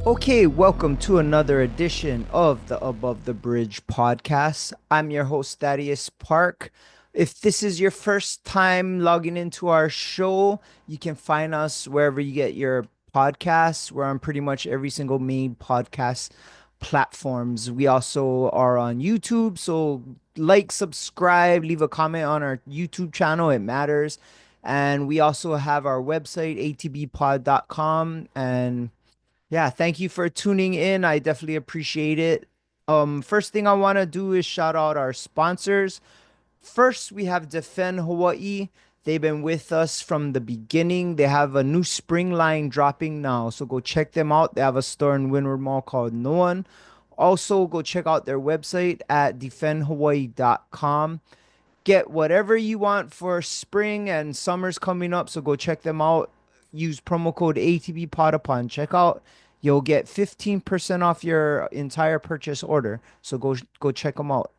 Okay, welcome to another edition of the Above the Bridge podcast. I'm your host, Thaddeus Park. If this is your first time logging into our show, you can find us wherever you get your podcasts. We're on pretty much every single main podcast platforms. We also are on YouTube, so like, subscribe, leave a comment on our YouTube channel. It matters. And we also have our website, atbpod.com, and yeah, thank you for tuning in. I definitely appreciate it. First thing I want to do is shout out our sponsors. First, we have Defend Hawaii. They've been with us from the beginning. They have a new spring line dropping now, so go check them out. They have a store in Windward Mall called No One. Also, go check out their website at defendhawaii.com. Get whatever you want for spring and summer's coming up, so go check them out. Use promo code ATBPOD upon checkout. You'll get 15% off your entire purchase order. So go check them out.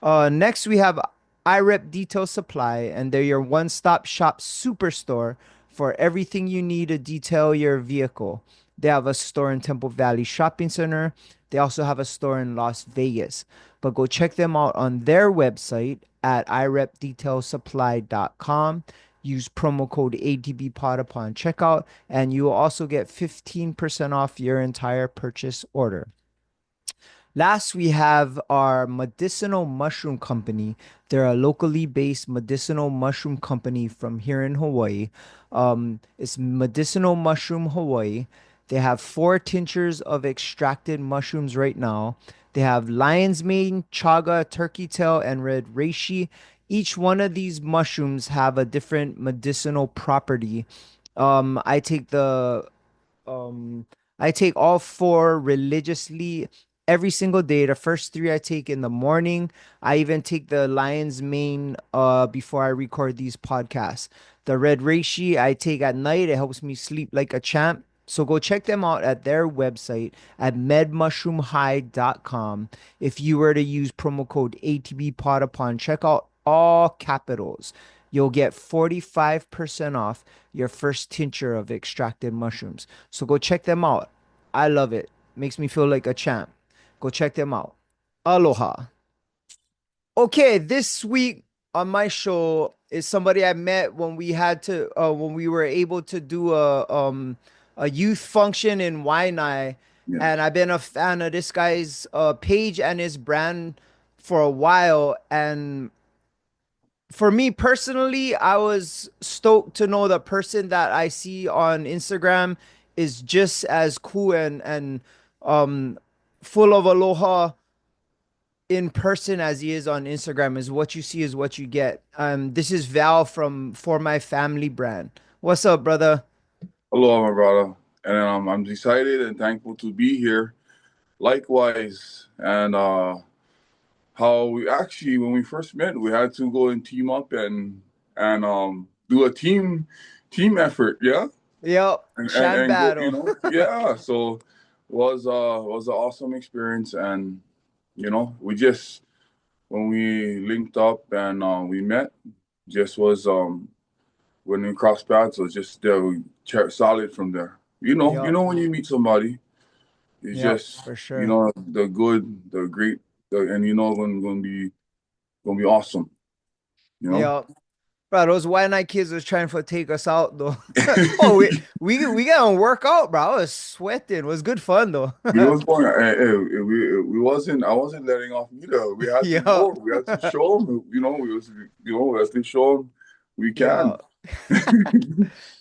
Next we have iRep Detail Supply, and they're your one-stop shop superstore for everything you need to detail your vehicle. They have a store in Temple Valley Shopping Center. They also have a store in Las Vegas. But go check them out on their website at irepdetailsupply.com. Use promo code ADBPOD upon checkout, and you will also get 15% off your entire purchase order. Last, we have our medicinal mushroom company. They're a locally based medicinal mushroom company from here in Hawaii. It's Medicinal Mushroom Hawaii. They have four tinctures of extracted mushrooms right now. They have lion's mane, chaga, turkey tail, and red reishi. Each one of these mushrooms have a different medicinal property. I take the um, I take all four religiously every single day. The first three I take in the morning. I even take the lion's mane before I record these podcasts. The red reishi I take at night. It helps me sleep like a champ. So go check them out at their website at medmushroomhigh.com. If you were to use promo code ATBPOD upon checkout, all capitals, you'll get 45% off your first tincture of extracted mushrooms. So go check them out. I love it. Makes me feel like a champ. Go check them out. Aloha. Okay, this week on my show is somebody I met when we were able to do a youth function in Waianae, Yeah. and I've been a fan of this guy's page and his brand for a while. And for me personally, I was stoked to know the person that I see on Instagram is just as cool and um full of aloha in person as he is on Instagram. Is what you see is what you get. This is Val from For My Family brand. What's up, brother? Hello, my brother. And I'm excited and thankful to be here. Likewise. And how we actually, when we first met, we had to go and team up and do a team effort. Yeah. Yep, And Shan go, Battle. yeah. So was an awesome experience. And we just when we linked up and we met, just was when we crossed paths, it was just we solid from there. Yep, When you meet somebody, it's yep, just for sure. the good, the great, and gonna be awesome. You know, Yep. Bro, those white night kids was trying to take us out though. Oh, we got to work out, bro. I was sweating. It was good fun though. we was going. We wasn't. I wasn't letting off either. We had to Yeah, go. We had to show them. We had to show them we yeah. can.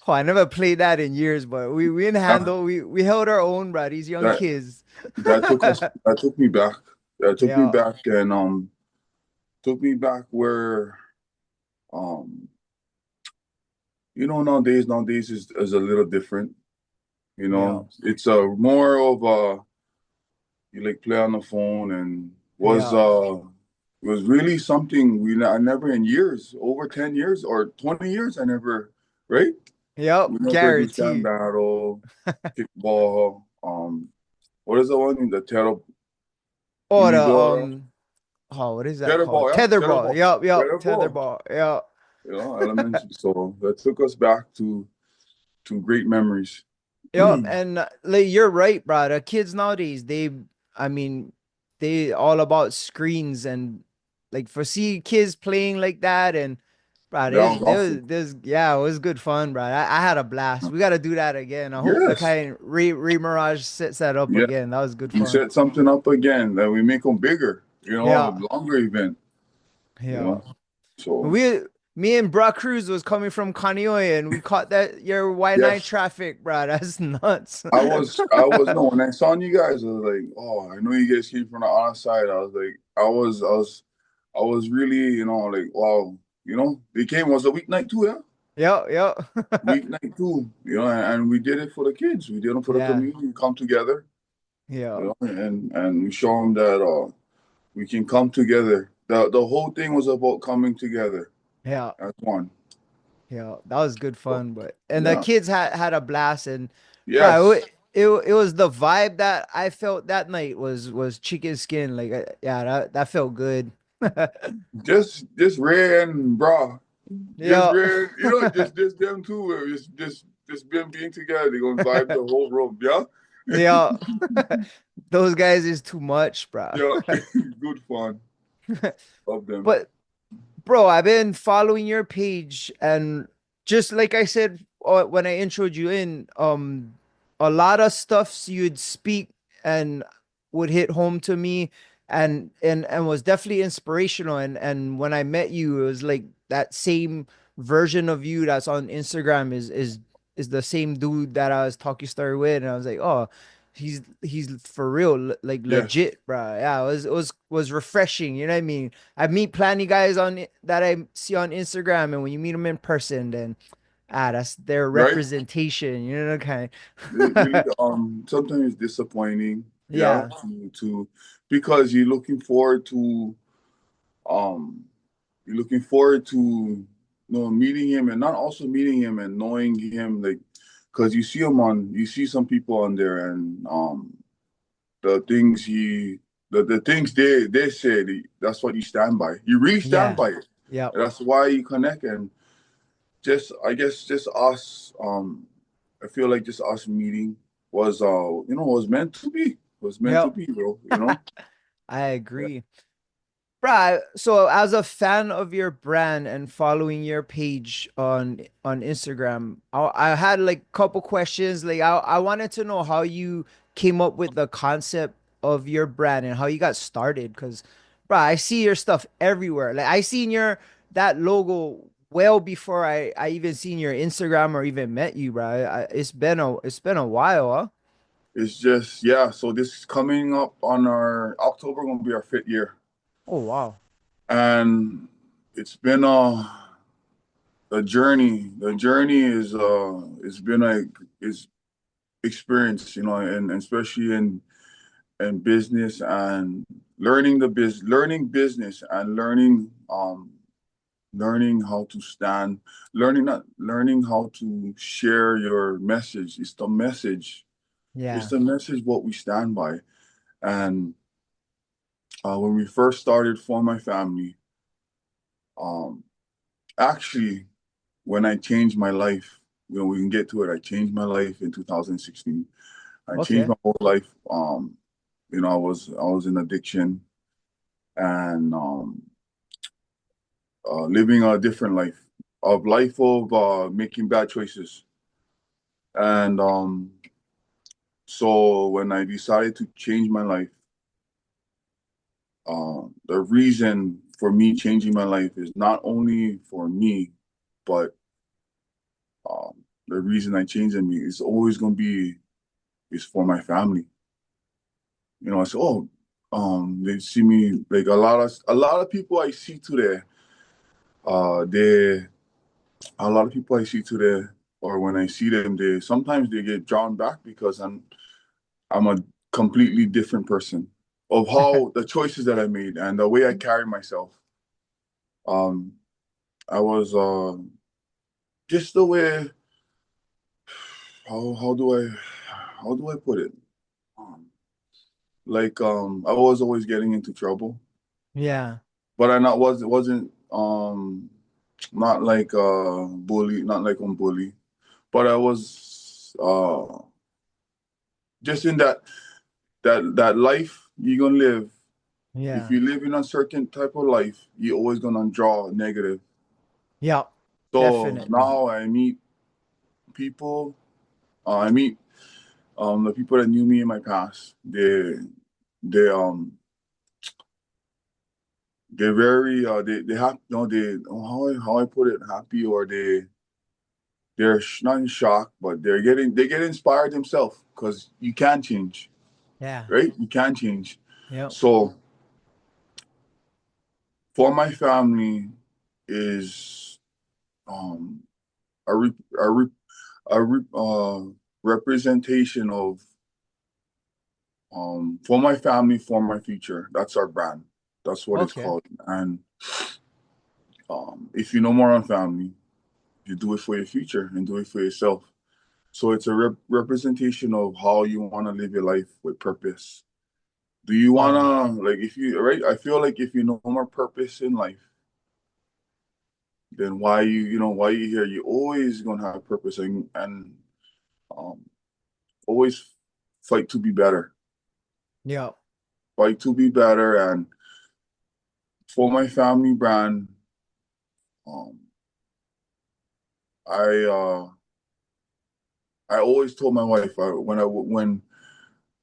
Oh, I never played that in years, but we didn't that handle. We held our own, bro. These young that kids. that took us. That took me back. That took me Yeah, back and took me back where um nowadays is a little different. yeah, It's a more of a you like play on the phone and was yeah, uh was really something I never in years, over 10 years or 20 years, I never, right? yep. We never do stand Guarantee. battle, kickball, what is the one? The Oh, the Uniball, oh, what is that called? tetherball, yeah, Tetherball. tetherball, Yep, yep. tetherball, Tetherball. Yep. elementary. So that took us back to great memories. Yep, and like you're right, bro. The kids nowadays, I mean, they all about screens and like for see kids playing like that and bro, That was awesome. yeah, it was good fun, bro. I had a blast. We got to do that again. I hope we Yes, can re-mirage sets that up yeah. again. That was good We fun. set something up again that we make them bigger. A Yeah, longer event. You yeah. know, so We, me and Bra Cruz was coming from Kaneohe and we caught that your Y9 yes. traffic, bro. That's nuts. No, when I saw you guys, I was like, oh, I know you guys came from the other side. I was like, I was really, like, wow, they came, was a weeknight too, yeah? Yep, yep. Weeknight too, and we did it for the kids. We did it for the Yeah, community, we come together, yeah, and we show them that, we can come together. The whole thing was about coming together yeah. as one. Yeah, that was good So, fun, but and the yeah. kids had a blast and bro, Yes. it was the vibe that I felt that night was chicken skin like yeah, that felt good. Just Ray and bra. Just Yeah. Ray, just them two. Just them being together. They're gonna vibe the whole room. Yeah? Yeah. Those guys is too much, bro. Yeah. Good fun. Love them. But bro, I've been following your page and just like I said when I introed you in, a lot of stuff you'd speak and would hit home to me and was definitely inspirational and when I met you it was like that same version of you that's on Instagram is the same dude that I was talking story with and I was like, "Oh, he's for real, like Yes. legit, bro." Yeah, it was refreshing, you know what I mean? I meet plenty guys on that I see on Instagram, and when you meet them in person, then that's their Right? representation. You know, kind It really of. sometimes it's disappointing. Yeah. Yeah, To because um you're looking forward to meeting him and not also meeting him and knowing him like because you see some people on there and the things the things they said that's what you stand by. You really stand yeah, by it. yeah, That's why you connect and just I guess just us I feel like just us meeting was was meant to be. Was meant to yep. be, bro. I Yeah. agree. Right. So as a fan of your brand and following your page on Instagram, I had like a couple questions. Like I wanted to know how you came up with the concept of your brand and how you got started. Because, bro, I see your stuff everywhere. Like I seen your that logo well before I even seen your Instagram or even met you, bro. It's been a while, huh? It's just yeah. So this is coming up on our October gonna be our 5th year, Oh wow. and it's been a journey. The journey is it's been is experience, and especially in business and learning business and learning how to stand, learning not learning how to share your message. It's Yeah. the message what we stand by. And when we first started for my family, um, actually, when I changed my life, we can get to it. I changed my life in 2016. I changed Okay. my whole life. I was in addiction and living a different life of making bad choices. And so when I decided to change my life, the reason for me changing my life is not only for me, but um, the reason I changed in me is always going to be is for my family. I said, oh, they see me like a lot of people I see today. They a lot of people I see today, or when I see them, they sometimes they get drawn back because I'm a completely different person of how the choices that I made and the way I carry myself. Um, I was just the way how do I put it? Um, I was always getting into trouble, Yeah. but I not was it wasn't not like bully, not like on bully, but I was just in that life you're gonna live. If Yeah. you live in a certain type of life, you're always gonna draw negative. Yeah. So Definitely. now I meet people. I meet the people that knew me in my past. They they're very they have no they how I put it happy, or they're not in shock, but they get inspired themselves because you can change, Yeah. right? You can change. Yeah. So for my family is um a re, a, re, a re, representation of for my family, for my future. That's our brand. That's what it's Okay. called. And if you know more on family, you do it for your future and do it for yourself. So it's a representation of how you want to live your life with purpose. Do you Oh, wanna like if you right? I feel like if you know more purpose in life, then why you here? You always gonna have purpose and um always fight to be better. yeah. Fight to be better. And for my family brand, um I I always told my wife when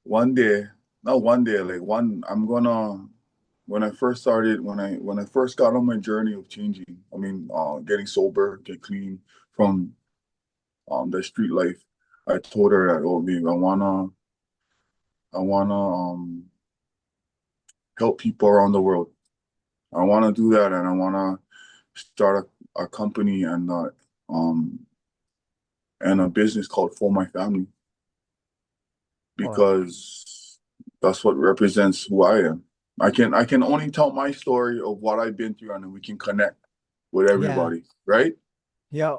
one day, not one day, like one I'm gonna when I first started when I first got on my journey of changing, I mean getting sober, get clean from the street life, I told her that, oh babe, I wanna help people around the world. I wanna do that, and I wanna start a company um and a business called For My Family, Oh, because that's what represents who I am. I can only tell my story of what I've been through, and then we can connect with yeah. everybody, right? Yeah.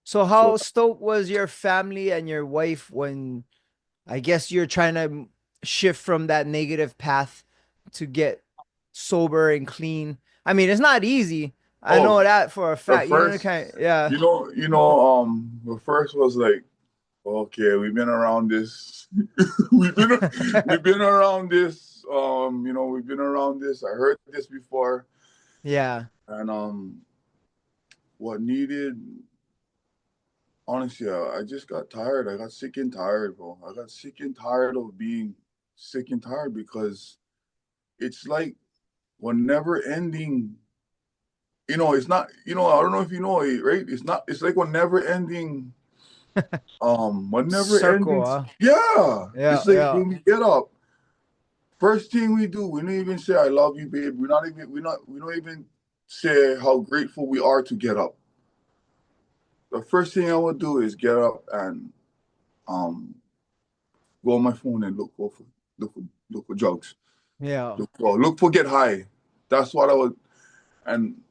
So So how stoked was your family and your wife when I guess you're trying to shift from that negative path to get sober and clean? I mean, it's not easy. I know oh, that for a the fact. You know the first, kind, yeah. the first was like, okay, we've been around this. We've been around this. We've been around this. I heard this before, Yeah. and what needed. Honestly, I just got tired. I got sick and tired, bro. I got sick and tired of being sick and tired because it's like one never ending. It's not. I don't know if you know it, right? It's not. It's like one never ending. One never Circle, ending. huh? Yeah, Yeah, it's like yeah. when we get up. First thing we do, we don't even say "I love you, babe." We don't even say how grateful we are to get up. The first thing I would do is get up and um go on my phone and look for look for drugs. Yeah. Look for get high. That's what I would. And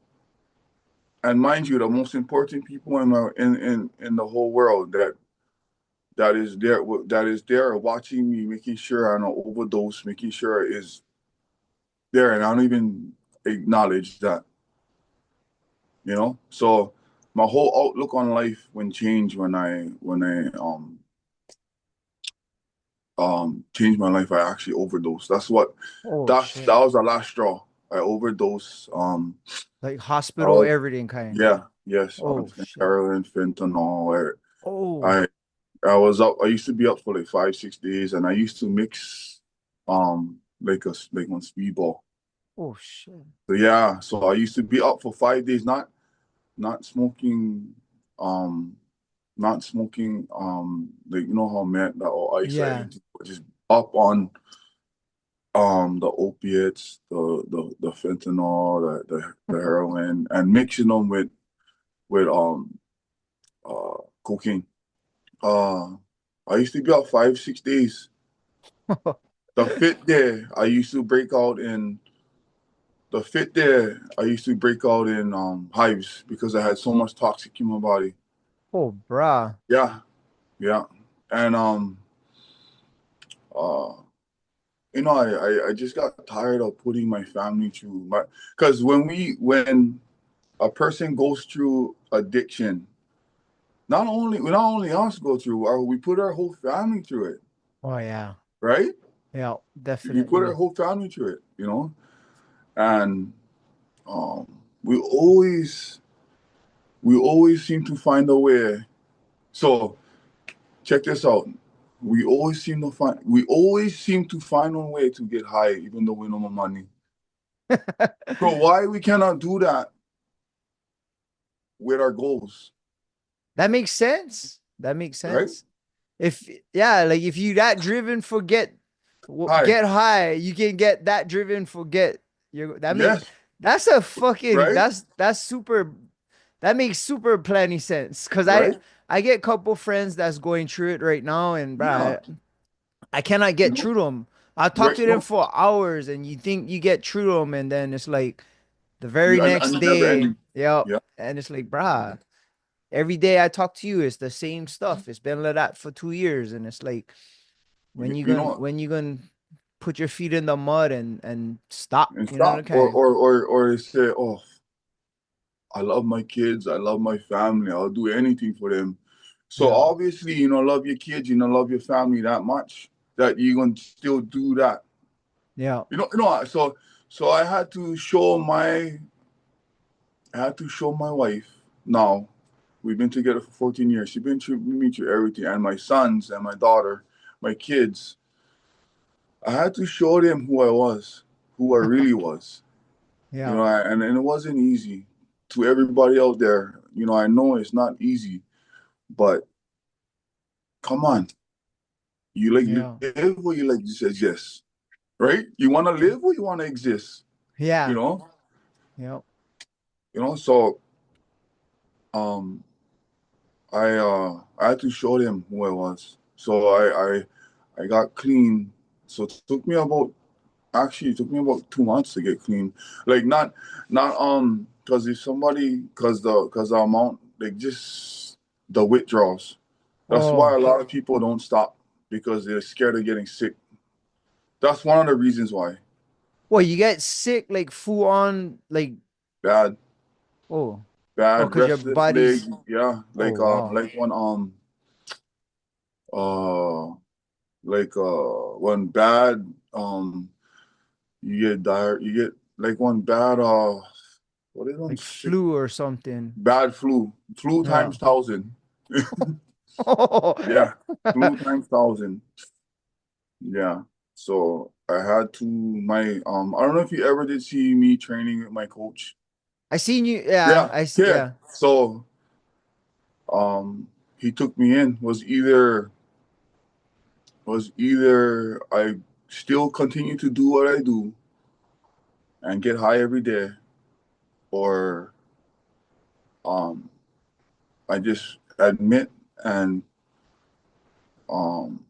mind you, the most important people in the whole world that is there watching me, making sure I don't overdose, making sure is there, and I don't even acknowledge that. So my whole outlook on life when changed when I changed my life. I actually overdosed. Oh That shit. was the last straw. I overdosed. Like I hospital, was, everything kind. yeah, yes, on Oh shit. heroin, fentanyl. Oh. I I was up. I used to be up for like 5, 6 days, and I used to mix like on speedball. Oh shit. So yeah, so I used to be up for 5 days, not smoking, um, not smoking, like how man that or ice or Yeah. anything, but just up on the opiates, the fentanyl, the heroin, and mixing them with cocaine. Uh, I used to be out 5, 6 days. The fit there, I used to break out in the fit there. I used to break out in hives because I had so much toxic in my body. Oh, bruh. Yeah, yeah, and uh, I just got tired of putting my family through my because when a person goes through addiction, not only us go through, we put our whole family through it. Oh yeah. right? Yeah, We put our definitely. whole family through it, and we always seem to find a way. So check this out. We always seem to find a way to get high, even though we know more money. So why we cannot do that with our goals, That makes sense. That makes right? sense. If yeah, like if you that driven for High, get high, you can get that driven for get your that make yes, that's a fucking right, that's super that makes super plenty sense. Cause right, I get a couple friends that's going through it right now, and yeah, bruh, I cannot you get know, through to them. I talk right, to them no, for hours, and you think you get through to them, and then it's like the very and next it never day, ending. yep, Yeah, and it's like, bruh, every day I talk to you, it's the same stuff. It's been like that for 2 years, and it's like, you know, when you gonna put your feet in the mud and stop? and You know, stop, okay, or they say, oh, I love my kids, I love my family, I'll do anything for them. So yeah, obviously, love your kids, love your family that much that you're gonna still do that. yeah, So I had to show my wife now. We've been together for 14 years. She's been through me through everything, and my sons and my daughter, my kids. I had to show them who I was, who I really was. yeah, And it wasn't easy to everybody out there. I know it's not easy, but come on, you like yeah, live or you like just exist, right? You want to live or you want to exist, you yeah, know, yeah. So um, I had to show them who I was. So I got clean. So it took me about 2 months to get clean. Like not because if somebody because the amount like just the withdrawals. That's why Oh, a lot of people don't stop because they're scared of getting sick. That's one of the reasons why. well, you get sick like full on like Bad, oh bad, because your restless leg. body's Yeah, oh wow uh one bad you get dire you get like one bad what is one like sick flu or something. bad flu Yeah. times thousand. Oh, Yeah, flu times thousand. Yeah. So I had to my I don't know if you ever did see me training with my coach. I seen you. Yeah, Yeah, yeah. yeah, So he took me in was either I still continue to do what I do and get high every day, or um I just admit and um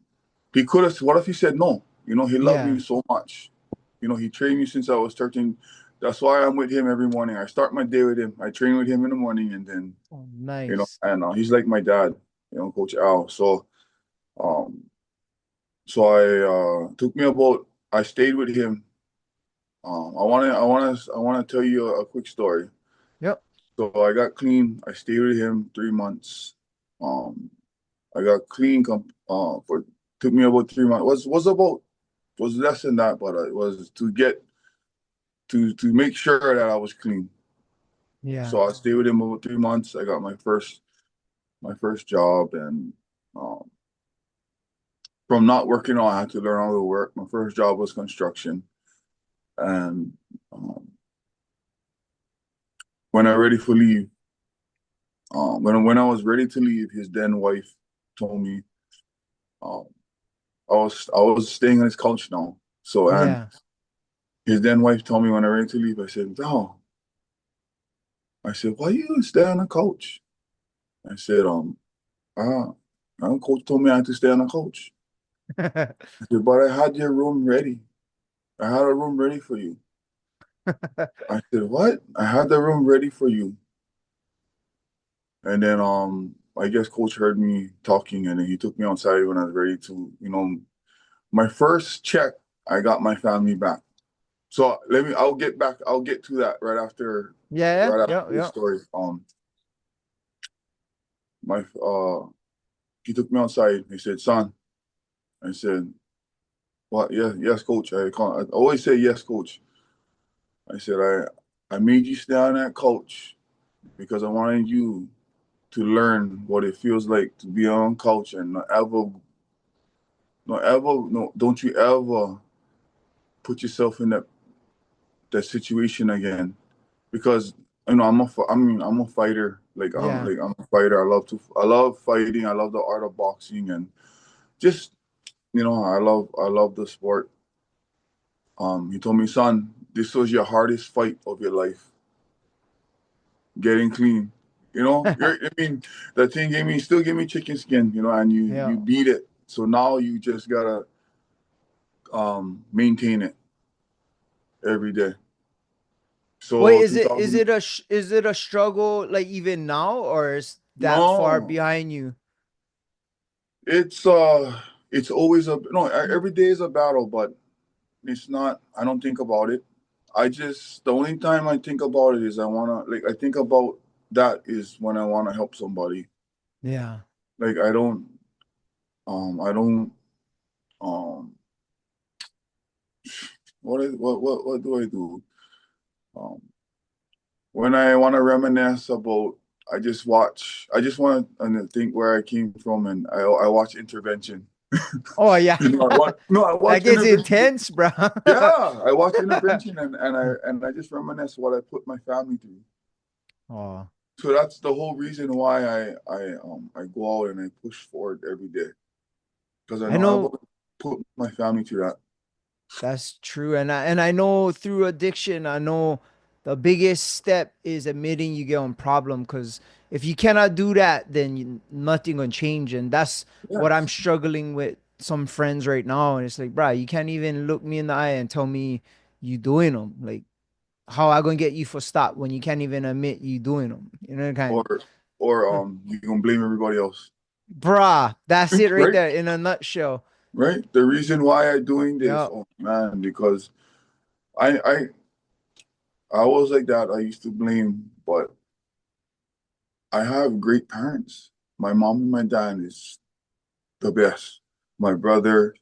he could have what if he said no? He loved yeah. me so much. He trained me since I was 13. That's why I'm with him every morning. I start my day with him. I train with him in the morning, and then Oh, nice. and he's like my dad, Coach Al. Um so took me about I stayed with him. I want to tell you a quick story. Yep. So I got clean. I stayed with him 3 months. Um, I got clean for took me about 3 months. Was less than that, but it was to get to make sure that I was clean. Yeah. So I stayed with him about 3 months. I got my first job, and um, from not working on, I had to learn how to work. My first job was construction, and um, when I ready for leave, when I was ready to leave, his then wife told me um, I was staying on his couch now. So and Yeah. his then wife told me when I ready to leave, I said, "No." I said, "Why you stay on the couch?" I said, uh, coach told me I had to stay on the couch. I said, "But I had your room ready. I had a room ready for you." I said, "What?" I had the room ready for you. And then I guess coach heard me talking, and then he took me outside when I was ready to, my first check, I got my family back. So I'll get to that Yeah. right Yeah. after this Yeah. story. My he took me outside. He said, "Son, I said, "What? Yeah, yes, coach." I always say yes, coach. I said, I made you stay on that couch because I wanted you to learn what it feels like to be on couch and no, don't you ever put yourself in that situation again. Because I'm a fighter. Yeah. I'm a fighter. I love fighting. I love the art of boxing and just I love the sport. He told me, son, this was your hardest fight of your life, getting clean. I mean, that thing still gave me chicken skin, and you Yeah. beat it. So now you just gotta maintain it every day. Wait, So is 2000, it is it a struggle like even now, or is that far no, behind you? it's it's always a no. Every day is a battle, but it's not. I don't think about it. The only time I think about it is I think about that is when I wanna help somebody. Yeah. Like I don't um what do I do? Um, when I want to reminisce about, I just want to think where I came from, and I watch Intervention. Oh yeah. I That watch gets Intervention. intense, bro. Yeah, I watch Intervention, and I just reminisce what I put my family through. Oh, So that's the whole reason why I go out and I push forward every day because I I know I've know put my family through that. that's true. And I know through addiction, I know the biggest step is admitting you get on problem, because if you cannot do that, then nothing gonna change. And that's what I'm Yes, struggling with some friends right now. And it's like, bro, you can't even look me in the eye and tell me you doing them. Like, how I gonna get you for stop when you can't even admit you doing them? You know, kind or you gonna blame everybody else, bruh, that's it right right? there in a nutshell. Right? The reason why I'm doing this, Yeah, oh man, because I I I was like that. I used to blame, but I have great parents. My mom and my dad is the best. My brother,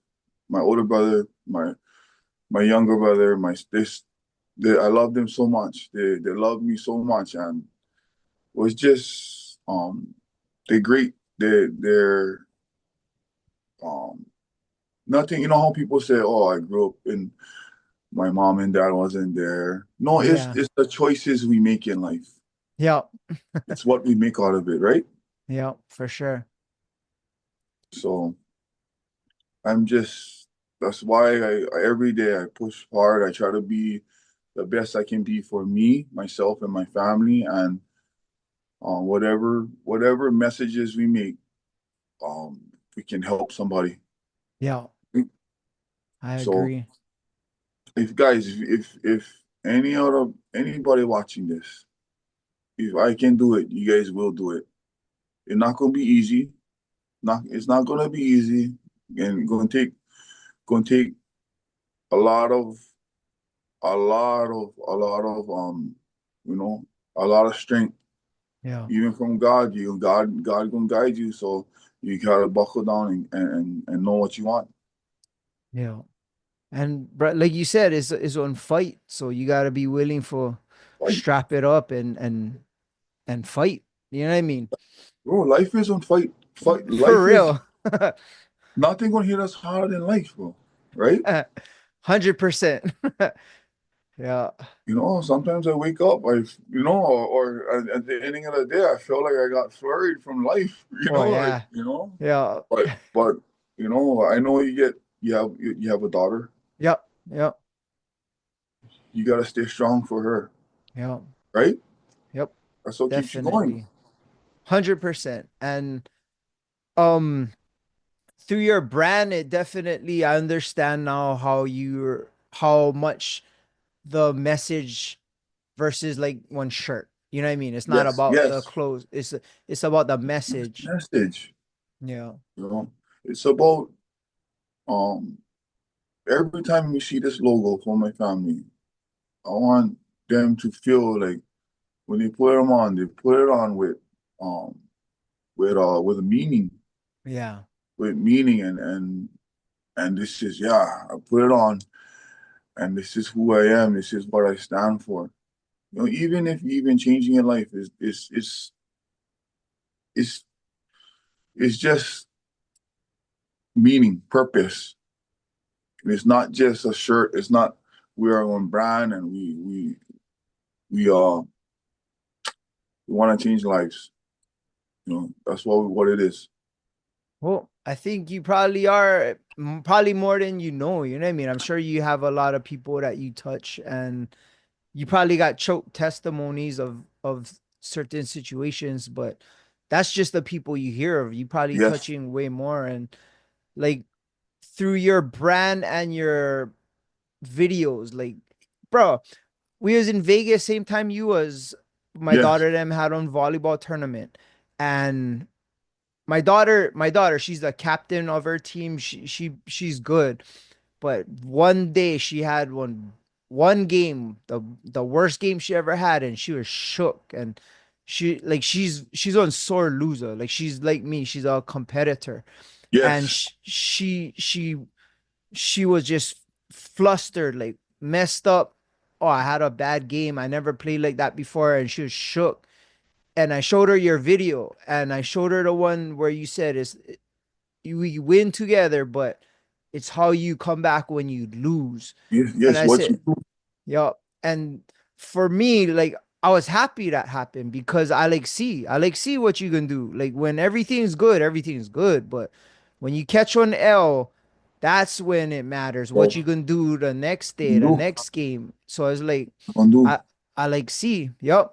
my older brother, my younger brother, I love them so much. They love me so much, and it was just they're great. They're um nothing. You know how people say, "Oh, I grew up in my mom and dad wasn't there." No, yeah, it's the choices we make in life. yeah, It's what we make out of it, right? yeah, for sure. So I'm just that's why every day I push hard. I try to be the best I can be for me, myself, and my family, and whatever messages we make, we can help somebody. Yeah, I So agree. if guys, if anybody watching this, if I can do it, you guys will do it. It's not gonna be easy. It's not gonna be easy, and gonna take a lot of you know a lot of strength, Yeah, even from God. God gonna guide you, so you gotta buckle down and know what you want. yeah. And like you said, it's on fight, so you gotta be willing for Like, strap it up and fight. You know what I mean? bro, life is on fight. Fight. For Life is real. nothing gonna hit us harder than life, bro. Right? 100%. Yeah. Sometimes I wake up, or at the ending of the day, I feel like I got flurried from life. Oh yeah. Yeah. But I know you have a daughter. Yep. Yep. You gotta stay strong for her, Yep. right? Yep. That's what keeps you going. Definitely. 100%. And um through your brand, it definitely, I understand now how much the message versus like one shirt. You know what I mean? It's not Yes, about the yes. clothes. It's about the message. Message. Yeah. It's about um every time you see this logo for my family, I want them to feel like when they put them on, they put it on um with a meaning, Yeah. and And this is, yeah, I put it on, and this is who I am. This is what I stand for. You know, even if even changing your life is it's just meaning, purpose. It's not just a shirt. It's not we are on brand and we we want to change lives. You know, that's what it is. Well, I think you probably are probably more than you know. You know what I mean? I'm sure you have a lot of people that you touch, and you probably got choke testimonies of certain situations, but that's just the people you hear of. You probably Yes, touching way more, and like through your brand and your videos, like bro, we was in Vegas same time you was. My yes, daughter them had on volleyball tournament, and my daughter, she's the captain of her team. She's good, but one day she had one game, the worst game she ever had, and she was shook. And she's on sore loser. Like she's like me, she's a competitor, and yes, she was just flustered, like messed up. Oh, I had a bad game. I never played like that before, and she was shook. And I showed her your video, and I showed her the one where you said is you win together, but it's how you come back when you lose. yes, And yes. I What said, you do? yeah. And for me, like I was happy that happened because I like see what you can do. Like when everything's good, everything's good. But when you catch on L, that's when it matters. What What you can do the next day, you the do? next game. So I was like, Gonna do? I I like see, yep.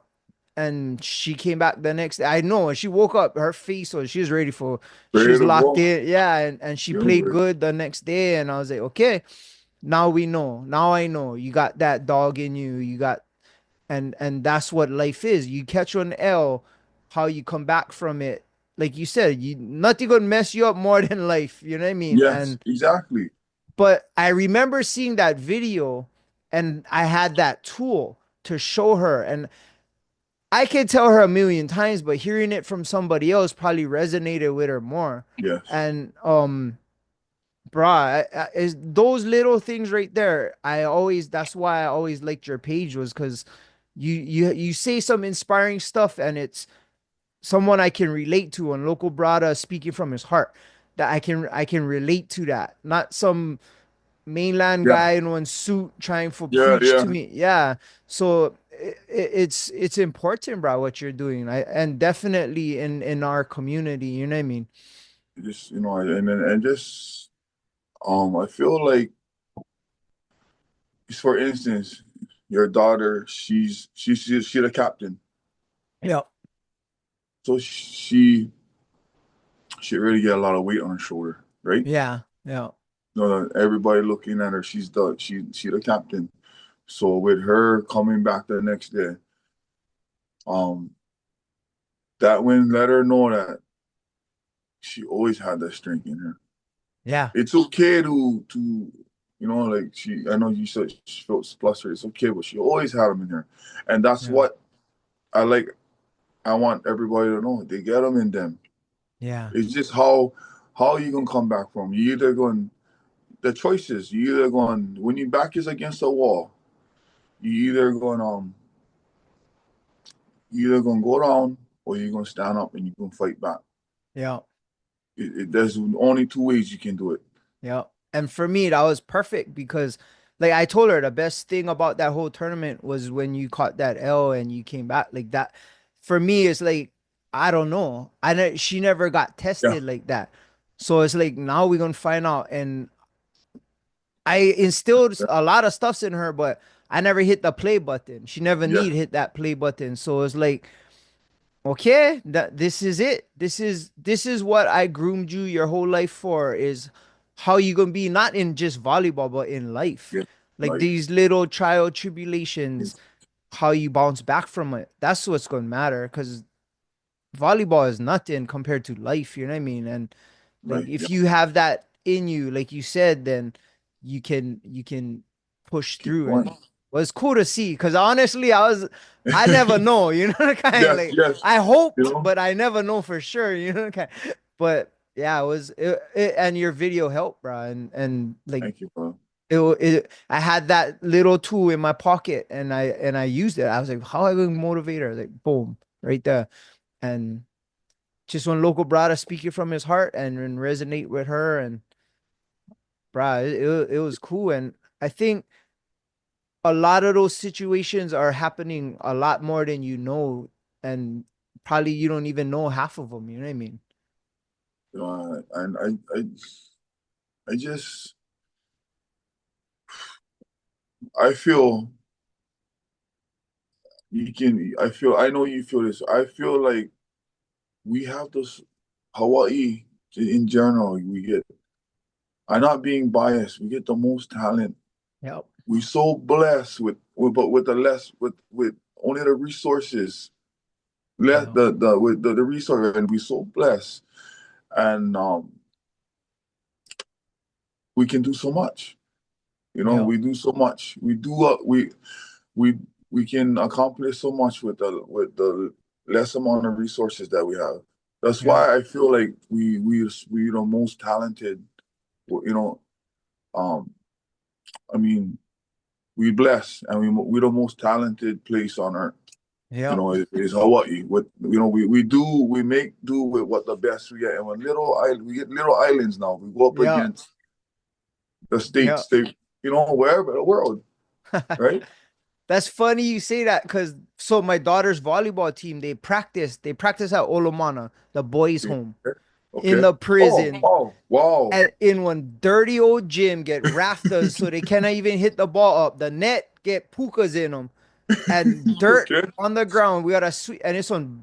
And she came back the next day. I know, and she woke up, her face was she was ready for she Ready was to locked go? in. Yeah, and she You're played ready. good the next day. And I was like, okay, now we know. Now I know you got that dog in you. You got and that's what life is. You catch an L, how you come back from it. Like you said, you nothing gonna mess you up more than life. You know what I mean? Yes, And exactly. but I remember seeing that video, and I had that tool to show her. And I could tell her a million times, but hearing it from somebody else probably resonated with her more. Yes, And bruh, is those little things right there. That's why I always liked your page, was because you say some inspiring stuff, and it's someone I can relate to. And local brother speaking from his heart, that I can relate to that. Not some mainland yeah, guy in one suit trying to yeah, preach yeah. to me. Yeah. So it's important, bro, what you're doing. And definitely in our community, you know what I mean? Just and just I feel like, for instance, your daughter, she's the captain, Yeah. so she really get a lot of weight on her shoulder, right? Yeah. Yeah. No, everybody looking at her, she the captain. So with her coming back the next day, um, that win let her know that she always had that strength in her. Yeah. It's okay like I know you said she felt flustered. It's okay, but she always had them in her, and that's Yeah. what I like. I want everybody to know they get them in them. Yeah. It's just how you gonna come back from. You either going the choices. You either going when your back is against the wall. You either going you either gonna go down or you're gonna stand up and you're gonna fight back. Yeah. There's only two ways you can do it. Yeah. And for me, that was perfect because, like, I told her the best thing about that whole tournament was when you caught that L and you came back like that. For me, it's like, I don't know. She never got Yeah, tested like that. So it's like now we're gonna find out. And I instilled yeah, a lot of stuffs in her, but I never hit the play button. She never yeah, need hit that play button. So it's like, okay, that this is it. This is what I groomed you your whole life for, is how you gonna be, not in just volleyball but in life. yeah. Like Like these little trial tribulations, how you bounce back from it. That's what's gonna matter, because volleyball is nothing compared to life, you know what I mean? And like yeah, if you have that in you, like you said, then you can push keep through. going. And well, it's cool to see, because honestly, I never know, you know, kind of Yes, like yes. I You hoped, know, but I never know for sure, you know, kind. But yeah, and your video helped, bro, and like Thank you, bro. I had that little tool in my pocket, and I used it. I was like, how am I going to motivate her? Like, boom, right there, and just one local brother speaking from his heart and resonate with her, and bro, it was cool, and I think a lot of those situations are happening a lot more than you know, and probably you don't even know half of them. You know what I mean? And I just, I feel I know you feel this. I feel like we have this Hawaii in general. I'm not being biased. We get the most talent. Yep. We so blessed but with the less, with only the resources, less Yep. the resource, and we so blessed. And we can do so much. Yep. We do so much. We we can accomplish so much with the less amount of resources that we have. That's Yep. why I feel like we the most talented. You know, um, I mean, we bless, and we're the most talented place on earth. Yep. Is Hawaii. We make do with what the best we get, and when we get little islands now. We go up Yep. against the Yep. states. Wherever in the world, right? That's funny you say that because so my daughter's volleyball team they practice at Olomana, the boys' Okay. home, in Okay. the Oh, prison, wow, wow. and in one dirty old gym get rafters so they cannot even hit the ball up. The net get pukas in them and dirt Okay. on the ground. We got a sweet and it's on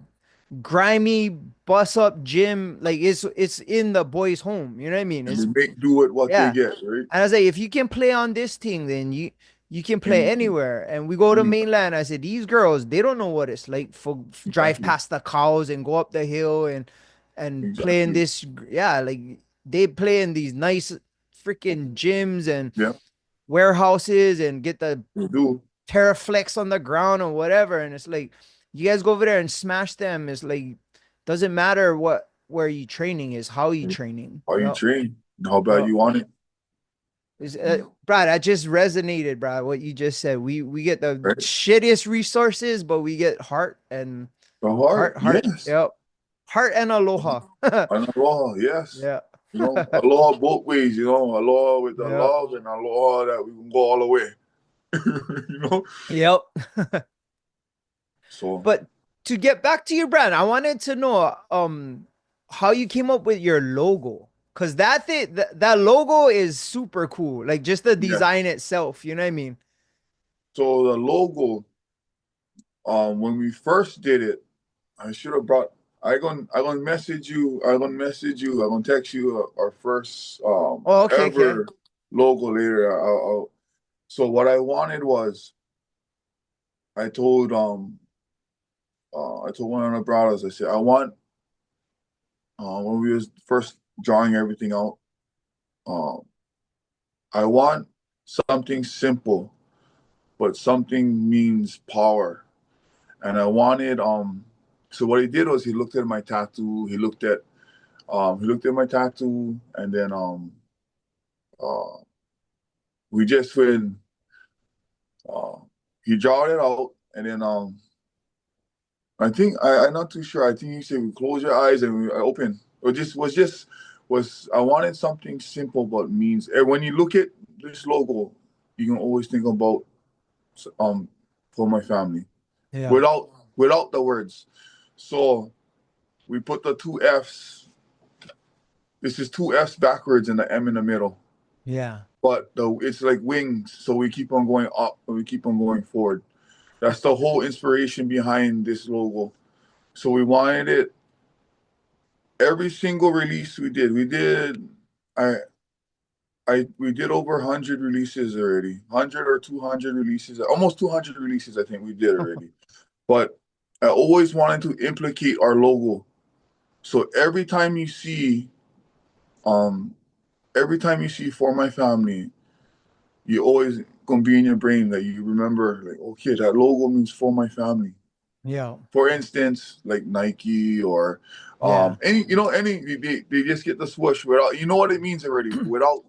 grimy bus up gym. Like it's in the boys' home. You know what I mean? And It's they make do with what they yeah. get, right? And I was like, if you can play on this thing, then you can play Anything, anywhere. And we go to anywhere. mainland. I said, these girls, they don't know what it's like for drive Exactly. past the cows and go up the hill and play in Exactly. this. Yeah, like they play in these nice freaking gyms and Yeah, warehouses and get the they do. Terraflex on the ground or whatever. And it's like you guys go over there and smash them. It's like doesn't matter what where you training is, how you training. How you Yep. train, how bad Yep. you want it. Brad, that just resonated, Brad. What you just said. We get the Right? shittiest resources, but we get heart and The heart, heart. yes. Yep, heart and aloha. And aloha, yes. Yeah, Aloha both ways, aloha with the yep, love and aloha that we can go all the way. you know? yep. So But to get back to your brand, I wanted to know how you came up with your logo. Cause that thing, that logo is super cool. Like just the yeah. design itself, you know what I mean? So the logo, when we first did it, I should have brought. I gonna message you. I gonna message you. I gonna text you our first Oh, okay, okay. ever logo later. So what I wanted was I told I told one of the brothers. I said I want when we was first drawing everything out. Um, I want something simple, but something means power. And I wanted So what he did was he looked at my tattoo. He looked at my tattoo, and then uh we just went uh he drawed it out, and then I think I'm not too sure. I think he said we close your eyes and we open. Or just was I wanted something simple but means, and when you look at this logo, you can always think about um for my family Yeah, without the words. So we put the two F's. This is two F's backwards and the M in the middle. yeah, But it's like wings, so we keep on going up and we keep on going forward. That's the whole inspiration behind this logo. So we wanted it every single release we did. I we did over 100 releases already. 100 or 200 releases, almost 200 releases I think we did already. But I always wanted to implicate our logo. So um every time you see For My Family, you always gonna be in your brain that you remember like, okay, that logo means For My Family. Yeah. For instance, like Nike or Yeah. any, any they just get the swoosh without, you know what it means already, without,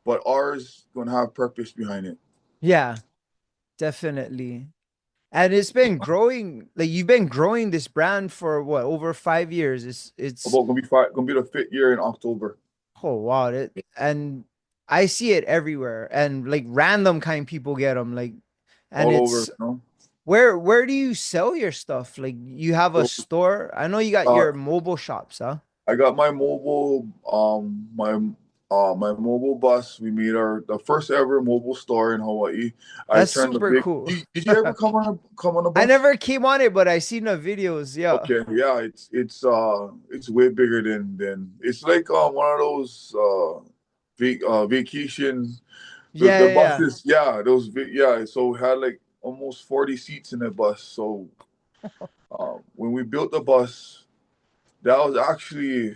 but ours gonna have purpose behind it. Yeah, definitely. And it's been growing, like you've been growing this brand for what, over 5 years. It's About gonna be the fifth year in October, oh wow, and I see it everywhere, and like random kind people get them, like, and all over, it's where do you sell your stuff? Like you have a So store? I know you got uh, your mobile shops, huh? I got my mobile, my mobile bus. We made our the first ever mobile store in Hawaii. I That's turned the super big. cool. Did you ever come on a I bus? never came on it, but I seen the videos. Yeah. Okay, yeah, it's way bigger than it's like one of those vacation, Yeah, the yeah, yeah. buses, yeah, yeah, so we had like almost 40 seats in the bus. So when we built the bus, that was actually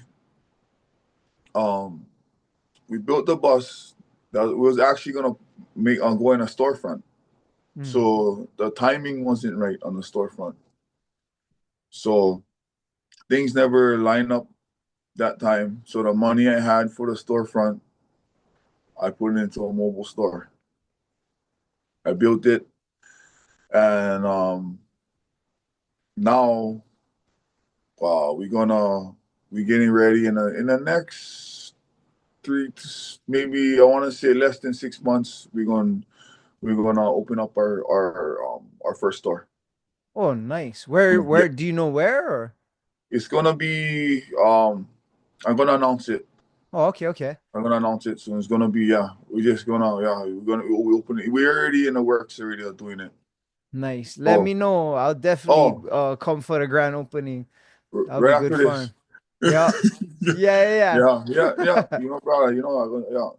um we built the bus that was actually gonna make go in a storefront. Hmm. So the timing wasn't right on the storefront. So things never lined up that time. So the money I had for the storefront, I put it into a mobile store. I built it, and now we're getting ready in the next maybe I want to say less than 6 months. We're gonna open up our first store. Oh, nice. Where Yeah, do you know where or? it's gonna be I'm gonna announce it. Oh, okay, okay. I'm gonna announce it soon. It's gonna be, yeah. We're just gonna, yeah. We open it. We're already in the works already of doing it. Nice. Let Oh me know. I'll definitely oh, come for the grand opening. That'll be right good after this. fun. Yeah. Yeah, yeah, Yeah, yeah, yeah. yeah. Brother. Yeah.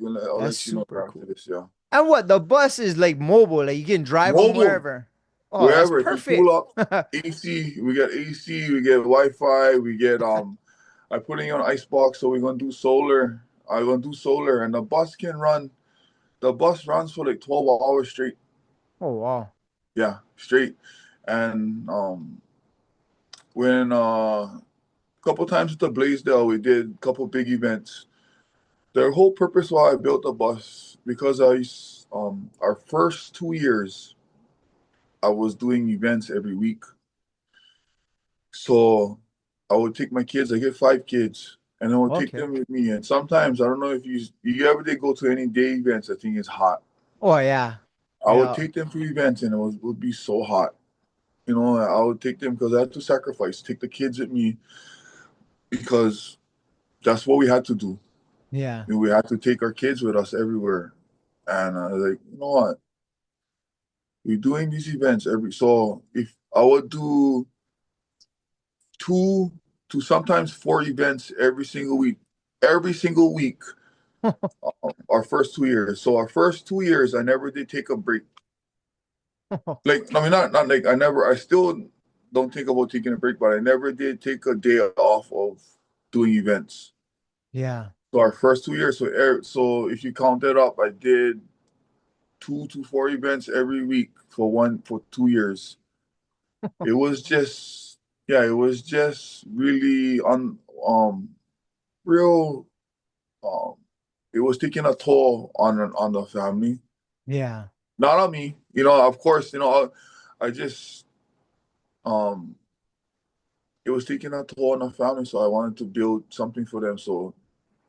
I'll That's let you know super right after cool. this. Yeah. And what, the bus is like mobile, like you can drive them Mobile, wherever. Oh, that's wherever. If you pull perfect. up, AC. We get AC. We get Wi-Fi. We get I put in on icebox, so we're gonna do solar. I'm gonna do solar, and the bus can run. The bus runs for like 12 hours straight. Oh wow. Yeah, straight. And when a couple times with the Blaisdell, we did a couple big events. The whole purpose why I built the bus because our first 2 years I was doing events every week. So I would take my kids. I get 5 kids, and I would take Okay. them with me. And sometimes I don't know if you ever did go to any day events. I think it's hot. Oh yeah. I would Yeah. take them to events, and would be so hot. I would take them because I had to sacrifice. Take the kids with me because that's what we had to do. Yeah. We had to take our kids with us everywhere. And I was like, you know what? We're doing these events so if I would do 2 to sometimes 4 events every single week, our first 2 years. So our first 2 years, I never did take a break. Like, I mean, not like I still don't think about taking a break, but I never did take a day off of doing events. Yeah. So our first 2 years, so if you count that up, I did 2 to 4 events every week for 2 years. It was just yeah, it was just really real um it was taking a toll on the family. Yeah. Not on me. Of course, I just um it was taking a toll on the family, so I wanted to build something for them so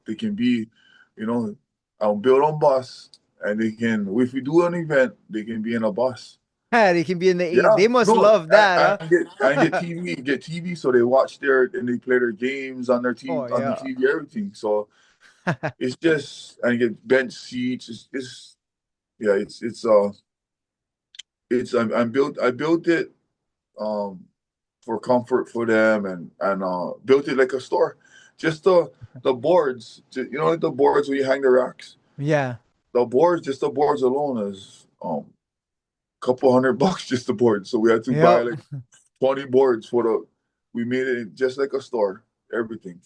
they can be, you know, I'll build on bus and they can if we do an event, they can be in a bus. They can be in the Yeah, they must no, love that, I get huh? TV, so they watch and they play their games on their TV Oh on the yeah. TV, everything. So it's just I get bench seats. It's yeah, I built it um for comfort for them and built it like a store. Just the boards, like the boards where you hang the racks. Yeah. Just the boards alone is couple $100 just the boards. So we had to buy Yep. like 20 boards we made it just like a store, everything.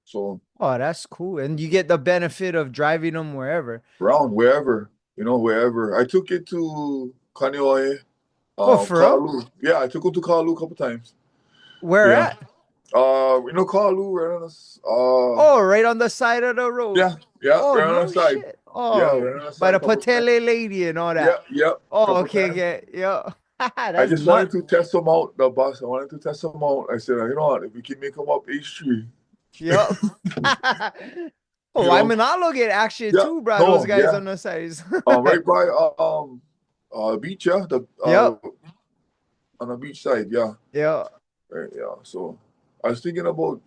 So Oh, that's cool. And you get the benefit of driving them wherever. around wherever. I took it to Kaneohe. Oh, for real? Kalu. Yeah, I took him to Kalu a couple times. Where Yeah. at? Kalu right on us. Oh, right on the side of the road. Yeah, yeah, Oh, right on the no side. shit. Yeah, Oh, right on the by side a the couple times. Patele lady and all Yeah, that. yeah, Oh, couple okay, times. okay. Yeah. I That's just wanted nuts. to test them out, the bus. I wanted to test them out. I said, you know what, if we can make them up H3, Yep. Oh, you why know, me not look at action yeah, too, bro? Those no, guys yeah, on the sides. right by beach, yeah, the Yep. on the beach side, yeah, Yeah. right, yeah. So I was thinking about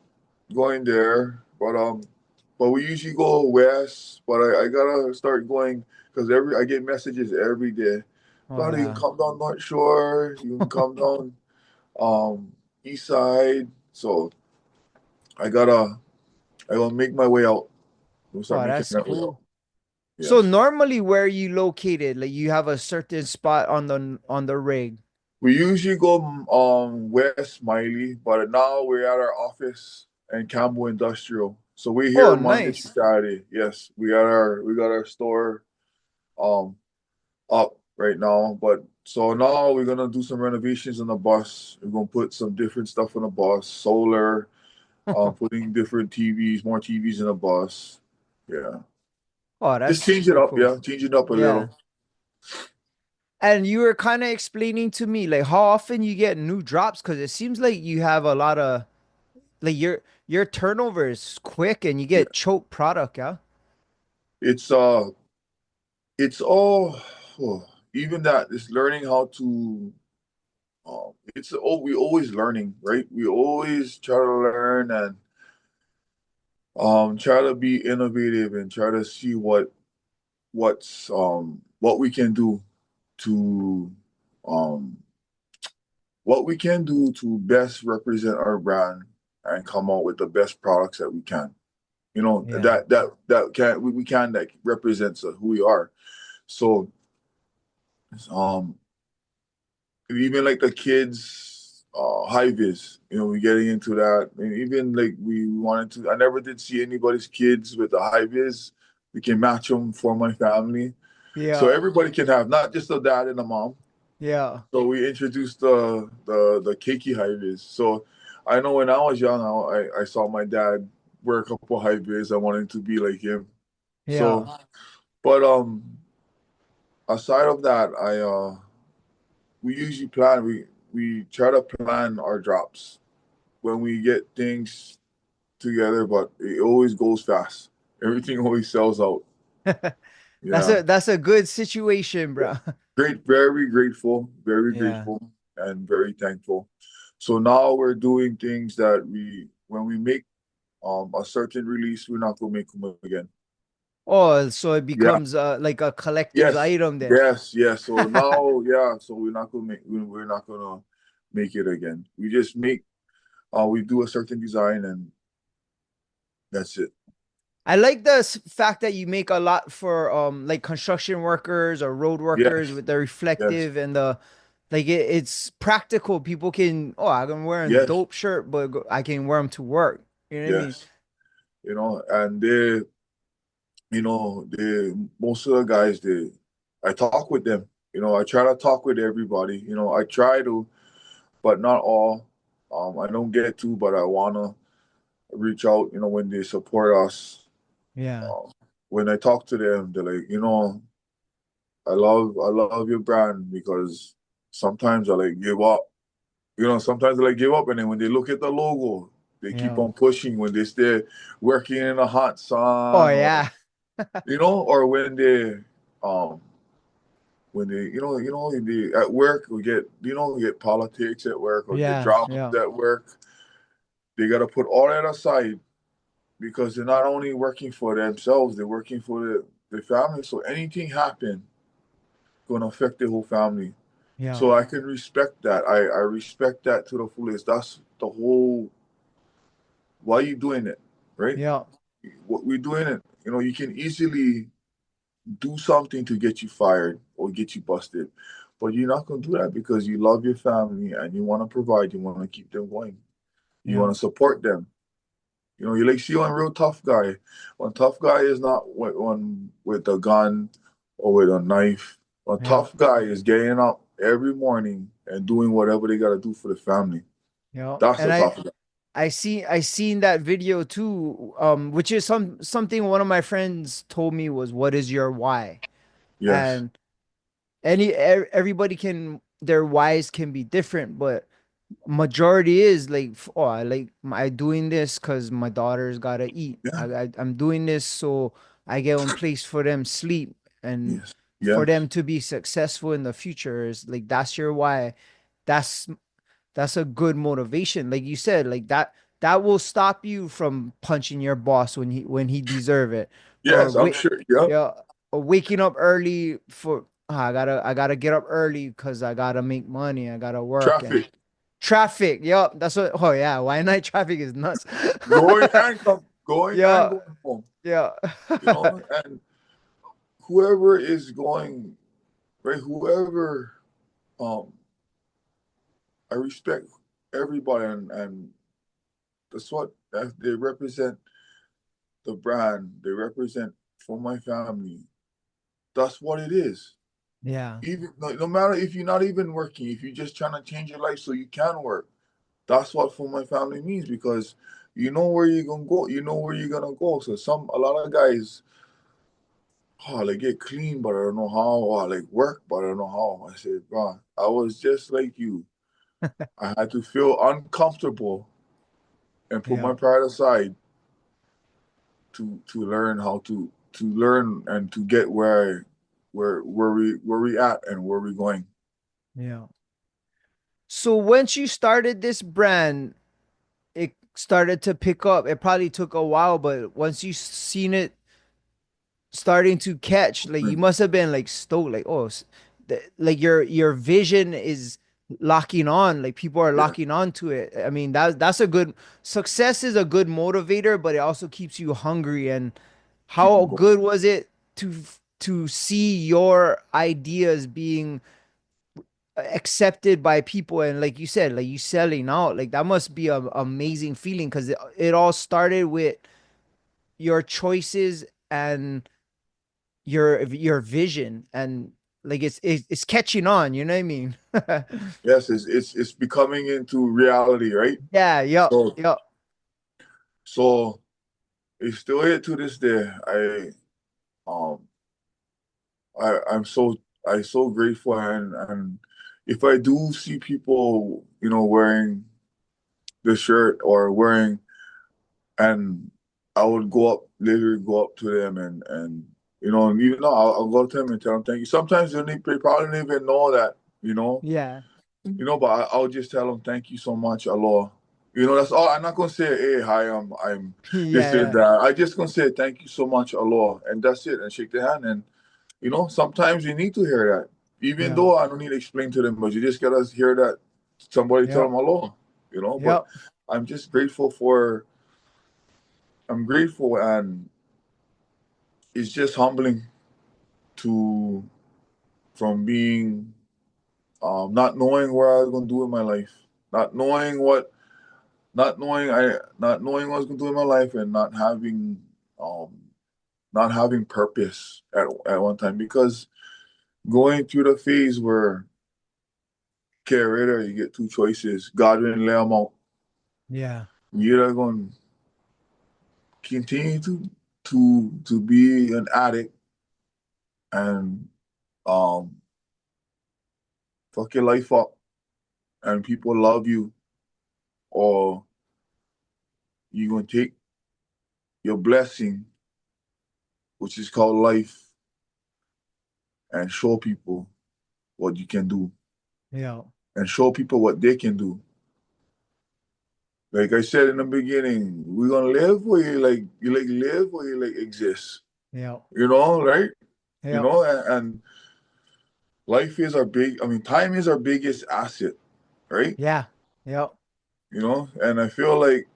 going there, but we usually go west. But I gotta start going because every I get messages every day. Oh God, you can yeah. come down North Shore, you can come down um east side. So I gotta I will make my way out. We'll start Oh, making that's that way out. cool. So Yes. normally where are you located? Like you have a certain spot on the rig. We usually go West Miley, but now we're at our office in Campbell Industrial. So we're Oh, here Monday through nice. Saturday. Yes, we got our store um up right now. But so now we're gonna do some renovations on the bus. We're gonna put some different stuff on the bus, solar, putting different TVs, more TVs in the bus. Yeah. Oh, that's Just change it super up, cool. yeah. Change it up a Yeah. little. And you were kind of explaining to me like how often you get new drops because it seems like you have a lot of like your turnover is quick and you Yeah. get choke product, yeah? It's uh it's all oh, even that is learning how to we always learning, right? We always try to learn and try to be innovative and try to see what we can do to um what we can do to best represent our brand and come out with the best products that we can. You know, Yeah. we can that represents who we are. So um even like the kids hives, we're getting into that. And even like we wanted to I never did see anybody's kids with the hives. We can match them for my family. So Yeah. everybody can have not just the dad and the mom. Yeah. So we introduced the keiki hives. So I know when I was young, I saw my dad wear a couple hives. I wanted to be like him. So, Yeah. but aside of that, I we usually we try to plan our drops when we get things together, but it always goes fast. Everything always sells out. Yeah. That's a good situation, Yeah. bro. Very Yeah. grateful, and very thankful. So now we're doing things that when we make a certain release, we're not gonna make them again. Oh, so it Yeah. becomes like a collector's Yes. item then. Yes. So now, yeah. So we're not gonna make it again. We just make we do a certain design and that's it. I like the fact that you make a lot for like construction workers or road workers Yes. with the Yes. reflective and the like it's practical. People can I can wear a Yes. dope shirt, but I can wear them to work. You know what I mean? Yes. And they most of the guys I talk with them. I try to talk with everybody. I try to, but not all. I don't get to, but I wanna reach out, when they support us. Yeah. Um, when I talk to them, they're like, I love your brand because sometimes I like give up. Sometimes I like give up, and then when they look at the logo, they keep Yeah. on pushing when they stay working in a hot Oh sun, or yeah. or um when they they at work we get politics at work or get Yeah. dramas Yeah. at work. They got to put all that aside because they're not only working for themselves, they're working for the family. So anything happen gonna affect the whole family. Yeah. So I can respect that. I respect that to the fullest. That's the whole why you doing it, right? Yeah. What we're doing it, you can easily do something to get you fired or get you busted. But you're not gonna do that because you love your family and you want to provide, you want to keep them going. You Yeah. want to support them. You like see one real tough guy. One tough guy is not one with a gun or with a knife. A Yeah. tough guy is getting up every morning and doing whatever they gotta do for the family. You know, That's and the I top of that. I seen that video too, which is something one of my friends told me was, what is your why? Yes. And everybody can, their whys can be different, but majority is like, oh, I doing this because my daughter's gotta eat. Yeah. I'm doing this so I get one place for them sleep, and Yes. for Yes. them to be successful in the future. Is like, that's your why. That's that's a good motivation. Like you said, like that will stop you from punching your boss when he deserve it, or Yes, I'm sure. Yep. yeah, or waking up early for, I gotta get up early because I gotta make money. I gotta work. And Traffic. traffic. Yep, that's what. Oh yeah, why night traffic is nuts. Going and Yeah, going home. yeah, You know, and whoever is going, right, whoever um I respect everybody, and that's what that they represent, the brand, they represent for my family. That's what it is. yeah, Even no matter if you're not even working, if you're just trying to change your life so you can work, that's what for my family means, because you know where you're gonna go, you know where you're gonna go. So a lot of guys, oh, they get clean, but I don't know how, or like work, but I don't know how. I said, bro, I was just like you. I had to feel uncomfortable and put yeah, my pride aside to learn how to learn and to get where we at and where we going. yeah. So once you started this brand, it started to pick up. It probably took a while, but once you seen it starting to catch, like, you must have been like stoked, like, oh, like your vision is locking on, like people are Yeah, locking on to it. I mean, that's a good, success is a good motivator, but it also keeps you hungry. And keep how on going. good was it to see your ideas being accepted by people, and like you said, like you selling out, like that must be an amazing feeling, because it all started with your choices and your vision, and like it's catching on, you know what I mean? Yes, it's becoming into reality, right? Yeah, yep, So yep, so it's still here to this day. Um I'm so grateful, and if I do see people, wearing the shirt or wearing, and I would literally go up to them, and even though I'll go to them and tell them thank you. Sometimes they probably don't even know that, yeah, but I'll just tell them thank you so much, Allah. That's all. I'm not gonna say, hey, hi, I'm this and yeah, that. I just gonna say thank you so much, Allah, and that's it, and shake their hand. And sometimes you need to hear that, even yeah, though I don't need to explain to them, but you just gotta hear that somebody tell yep, them Allah. But yep, I'm just grateful for. I'm grateful, and it's just humbling to from being not knowing where I was gonna do in my life, not knowing what, not knowing what I was gonna do in my life, and um not having purpose at one time, because going through the phase where right, you get two choices. God will lay them out. yeah, You're either going to continue to be an addict and um fuck your life up, and people love you, or you're gonna take your blessing, which is called life, and show people what you can do, yeah, and show people what they can do. Like I said in the beginning, we're gonna live where you like live where you like exist. yeah, Right? yeah, And life is our big. I mean, time is our biggest asset, right? yeah, yeah, And I feel like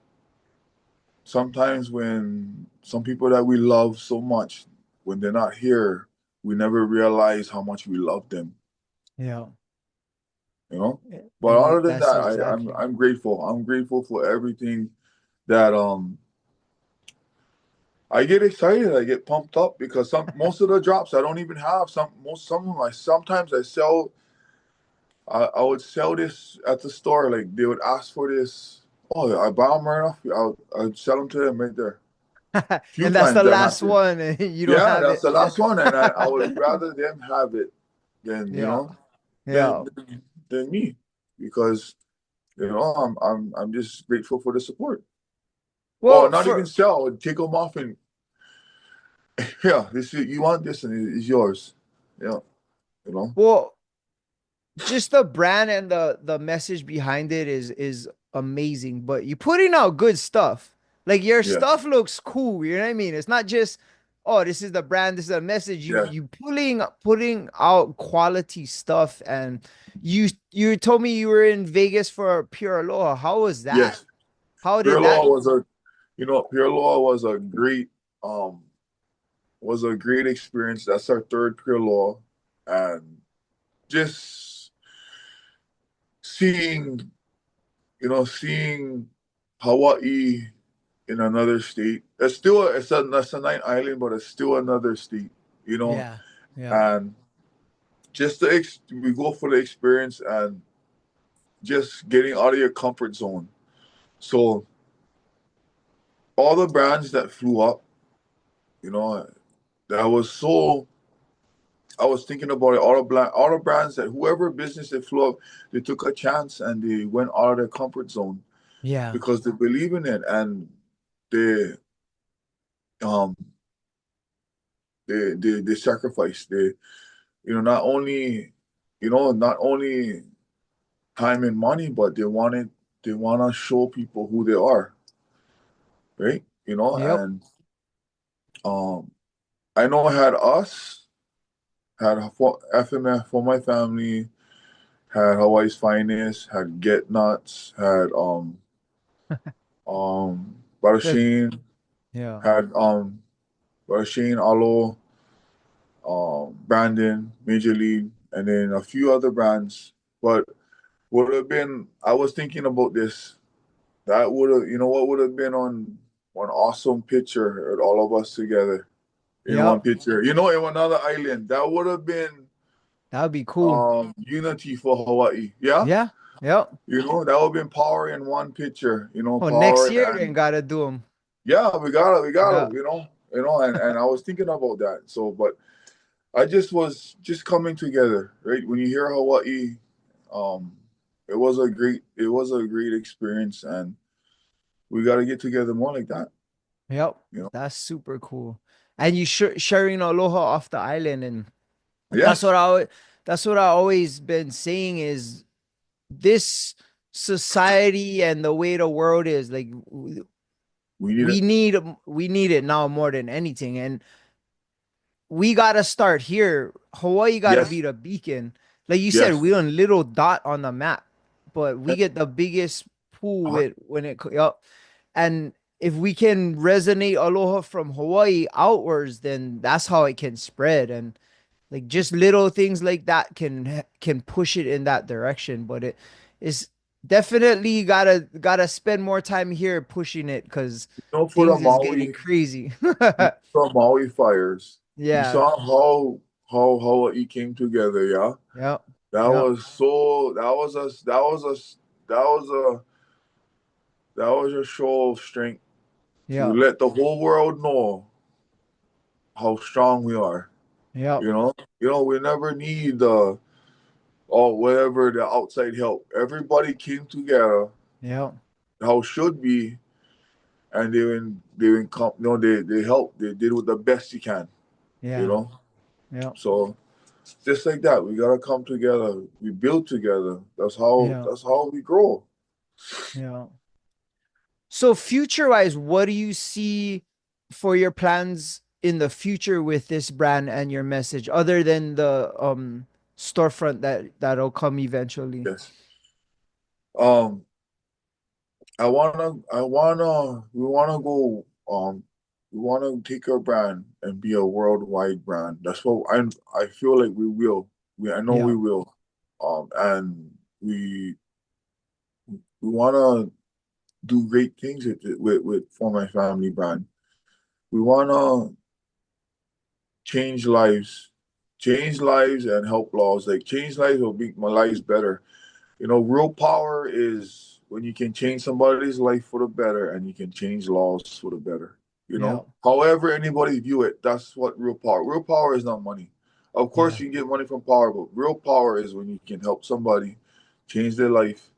sometimes when some people that we love so much, when they're not here, we never realize how much we love them, yeah. you know. But And other than that's that, exactly. I'm grateful. I'm grateful for everything that I get excited. I get pumped up because most of the drops I don't even have. Some of my sometimes I sell. I would sell this at the store. Like they would ask for this. Oh, I buy them right off. I'd sell them to them right there. Few And that's the times that last happened. one, and you don't Yeah, have that's it. the last one, and I would rather them have it than Yeah. than Yeah. than me because I'm just grateful for the support. Or Well, not even for sell, take them off and yeah, this is, you want this and it's yours. Yeah, you know. well, just the brand and the message behind it is amazing, but you're putting out good stuff. Like your Yes, stuff looks cool, you know what I mean? It's not just, oh, this is the brand, this is a message. You yes, you putting out quality stuff. And you told me you were in Vegas for Pure Aloha. How was that? yes. How did Pure that? Law was a Pure Law um was a great experience. That's our third Pure Law, and just seeing seeing Hawaii in another state. It's a night island, but it's still another state. You know, Yeah. Yeah. and just we go for the experience and just getting out of your comfort zone. So all the brands that flew up, you know, that was so. I was thinking about it. All the brands that whoever business they flew up, they took a chance and they went out of their comfort zone Yeah. because they believe in it and they um they sacrifice. They not only time and money, but they want to show people who they are, right? Yep. And um I know I had us, had for FMF for my family, had Hawaii's Finest, had Get Nuts, had Brother That, Shane, yeah. had Brother Shane Alo, Brandon, Major League, and then a few other brands. But would have been I was thinking about this. That would have what would have been on one awesome picture of all of us together in one Yep. picture. In another island. That would have been That would be cool. unity for Hawaii. Yeah? Yeah. Yep. That would have been power in one picture, Oh, next power year then and gotta do them. yeah, we gotta, Yeah. and I was thinking about that. So, but I just was just coming together, right? When you hear Hawaii, um, it was a great experience, and we got to get together more like that, Yep. you know. That's super cool. And you sharing aloha off the island, and that's Yes, what I that's what I always been saying is this society and the way the world is like we need we it. need we need it now more than anything. And we gotta start here. Hawaii gotta Yes, be the beacon. Like you said, yes, we a little dot on the map, but we get the biggest pool uh-huh. with when it yup. And if we can resonate aloha from Hawaii outwards, then that's how it can spread. And like just little things like that can push it in that direction. But it is definitely gotta spend more time here pushing it because For the things is getting Maui, crazy. from Maui fires, you Yeah. saw how Hawaii came together. Yeah, Yep. that Yep. was so. That was a show of strength to Yep. let the whole world know how strong we are. Yep. We never need the or whatever the outside help. Everybody came together Yep. how should be, and they come. They helped. They did with the best you can. You Yeah. know. Yep. So just like that, we gotta come together. We build together. Yeah. That's how we grow. Yeah. So future wise, what do you see for your plans in the future with this brand and your message, other than the storefront that'll come eventually? Yes. Um. We wanna go. We wanna take our brand and be a worldwide brand. That's what I feel like we will. I know we Yeah. will. And we wanna do great things with for my family brand. We wanna change lives change lives and help laws. Like change lives will make my lives better. Real power is when you can change somebody's life for the better and you can change laws for the better. Yeah. However anybody view it, that's what real power. Real power is not money. Of course, Yeah. you can get money from power, but real power is when you can help somebody change their life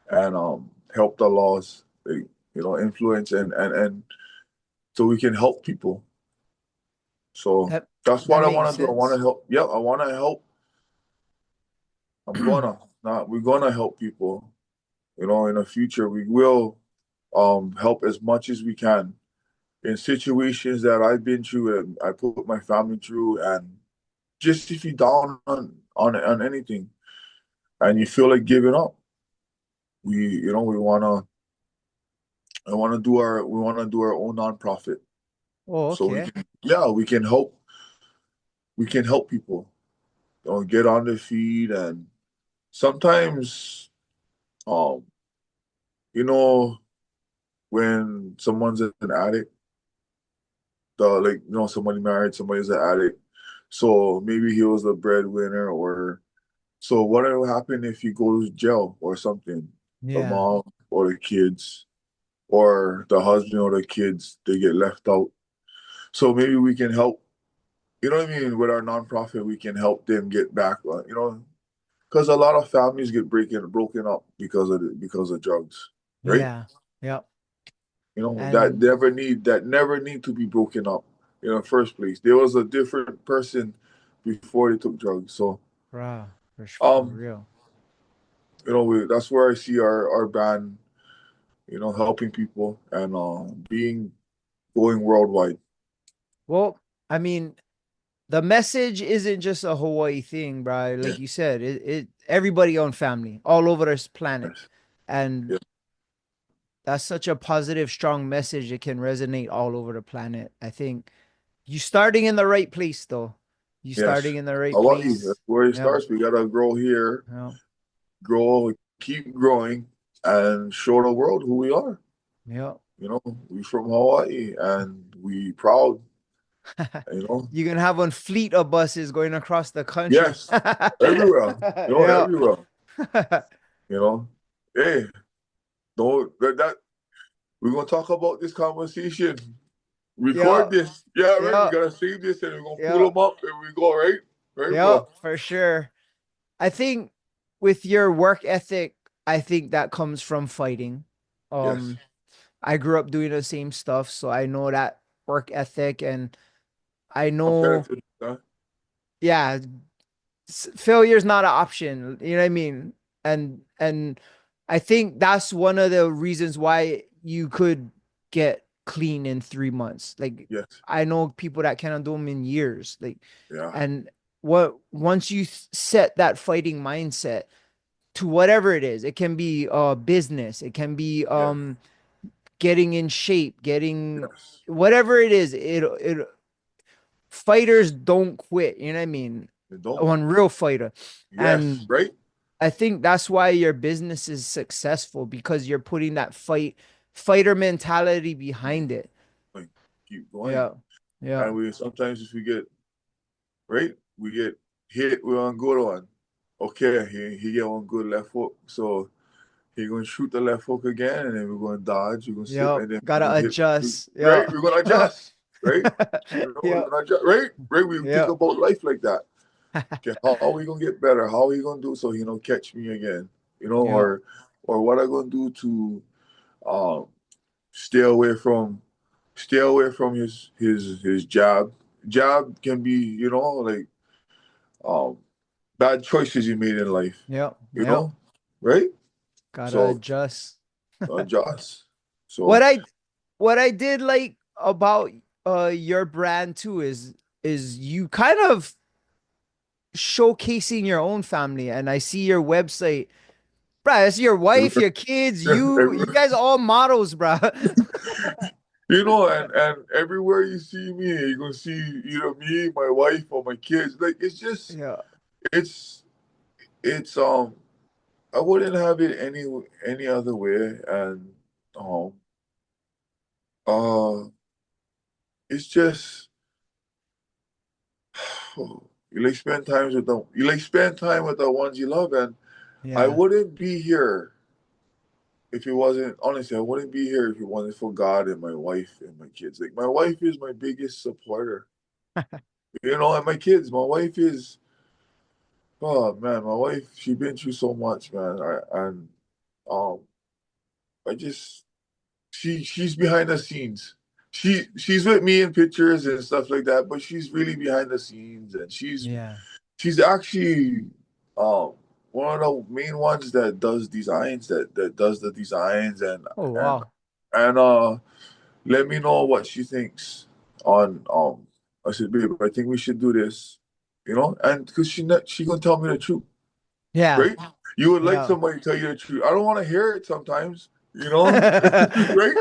and help the laws, like, influence and so we can help people. So That that's that what I makes want to do. I want to sense. help. Yeah, I want to help. I'm gonna not. We're gonna help people. In the future, we will help as much as we can in situations that I've been through and I put my family through. And just if you're down on anything and you feel like giving up, we wanna we wanna do our own nonprofit. Oh, So we okay. can yeah, we can help people, get on their feet. And sometimes um, you know, when someone's an addict, somebody married, somebody's an addict. So maybe he was the breadwinner, or so what will happen if he goes to jail or something? The Yeah. mom or the kids or the husband or the kids, they get left out. So maybe we can help, what I mean? With our nonprofit, we can help them get back, because a lot of families get broken up because of drugs, right? Yeah. Yep. That And never need to be broken up in the first place. There was a different person before they took drugs. So for um, real. that's where I see our band, helping people and being going worldwide. Well, I mean, the message isn't just a Hawaii thing, bro. Yeah. Like you said, it everybody on family all over this planet. Yes. And Yeah. that's such a positive, strong message. It can resonate all over the planet. I think you starting in the right place, though. You Yes. starting in the right Hawaii, that's place. where it Yep. starts. We gotta grow here, Yep. grow, keep growing, and show the world who we are. Yep. We from Hawaii and we proud, you know. You can have one fleet of buses going across the country. Yes, everywhere. Yeah. Everywhere. You know. Hey, don't that we're gonna talk about this conversation. Yeah. Record this. Yeah, right. We Yeah. gotta save this and we're gonna pull Yeah. them up and we go, right? Right, Yeah. bro. For sure. I think with your work ethic, I think that comes from fighting. Yes. Um, I grew up doing the same stuff, so I know that work ethic, and I know, Competitive. Huh? yeah, failure is not an option. You know what I mean? And I think that's one of the reasons why you could get clean in 3 months. Like Yes. I know people that cannot do them in years. Like, Yeah. and what once you set that fighting mindset to whatever it is, it can be business, it can be Yes. getting in shape, getting Yes. whatever it is. It fighters don't quit. You know what I mean? They don't. One real fighter, Yes. and Right? I think that's why your business is successful because you're putting that fighter mentality behind it. Like keep going. Yeah. Yeah. And we sometimes if we get right, we get hit with one good one. Okay, he get one good left hook. So he gonna shoot the left hook again, and then we're gonna dodge. We're gonna slip, Yep. and then we're Gotta gonna hit. adjust. Right, Yeah. we're gonna adjust. Right, we're Yeah. gonna adjust. Right, right. We think Yeah. about life like that. Okay, how are we gonna get better? How are we gonna do so he don't catch me again? Yeah. Or what I gonna do to um stay away from his jab. Jab can be like um bad choices you made in life. Yep. You Yep. know, right? Gotta So adjust. adjust. What So I what I did like about your brand too is you kind of showcasing your own family, and I see your website. Bruh, it's your wife, your kids, you guys are all models, bruh. and everywhere you see me, you're gonna see either me, my wife, or my kids. Like Yeah. it's it's I wouldn't have it any other way. And um uh it's just You like spend times with them. You like spend time with the ones you love. And I Yeah. wouldn't be here if it wasn't, honestly, I wouldn't be here if it wasn't for God and my wife and my kids. Like my wife is my biggest supporter, and my kids. My wife is, oh man, my wife. She's been through so much, man. Um, I just she's behind the scenes. She's with me in pictures and stuff like that, but she's really behind the scenes, and Yeah. she's actually um one of the main ones that does designs, that does the designs, Oh and wow. and let me know what she thinks on I said, babe, I think we should do this, and because she gonna tell me the truth, Yeah. right? You would like Yeah. somebody to tell you the truth. I don't want to hear it sometimes, right?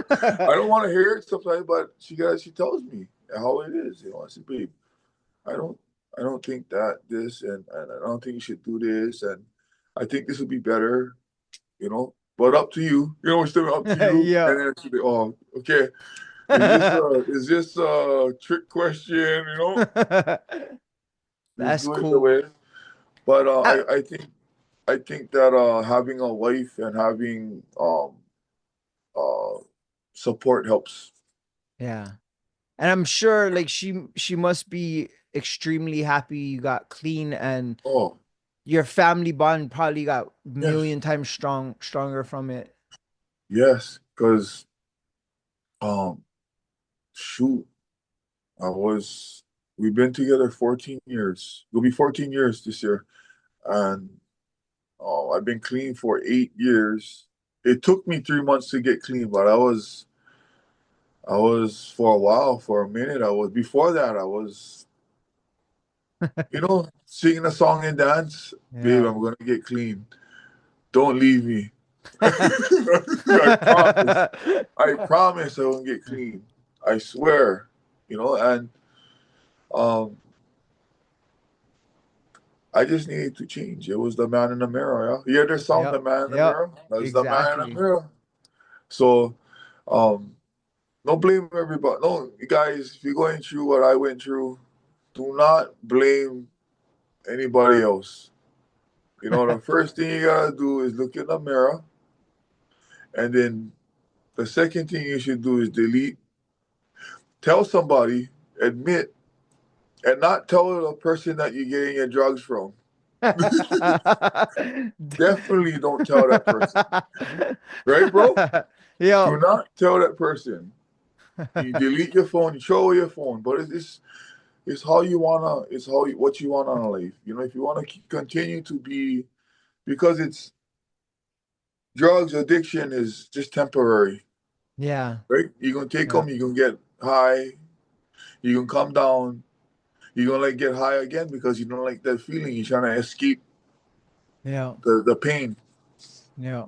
I don't want to hear it sometimes, but she tells me how it is. I said, babe, I don't I don't think that this, and I don't think you should do this, and I think this would be better, but up to you. It's still up to you. Yeah. And then she'd be, oh, okay. Is this a trick question? Just That's do it the cool. way. But Uh, I think that having a wife and having uh support helps. yeah. And I'm sure like she must be extremely happy you got clean and Oh, your family bond probably got a yes, million times stronger from it. yes, because um shoot, I was we've been together 14 years. It'll be 14 years this year, and I've been clean for 8 years. It took me 3 months to get clean, but I was for a while, for a minute. I was before that. I was, singing a song and dance. Babe, Yeah. I'm gonna get clean. Don't leave me. I promise. I promise I won't get clean. I swear. And um, I just needed to change. It was the man in the mirror. Yeah, you hear this song, the Yep. man in the Yep. mirror. That's the man in the Exactly. mirror. So, um, don't blame everybody. No, guys, if you're going through what I went through, do not blame anybody else. The first thing you gotta do is look in the mirror, and then the second thing you should do is delete. Tell somebody, admit, and not tell the person that you're getting your drugs from. Definitely don't tell that person, right, bro? Do Yep. not tell that person. You delete your phone, you throw away your phone, but it's how you wanna, what you want on life. If you wanna continue to be, because it's drugs addiction is just temporary, Yeah. right? You're gonna take Yeah. them, you're gonna get high, you're gonna come down, you're gonna like get high again because you don't like that feeling. You're trying to escape Yeah. the pain, Yeah.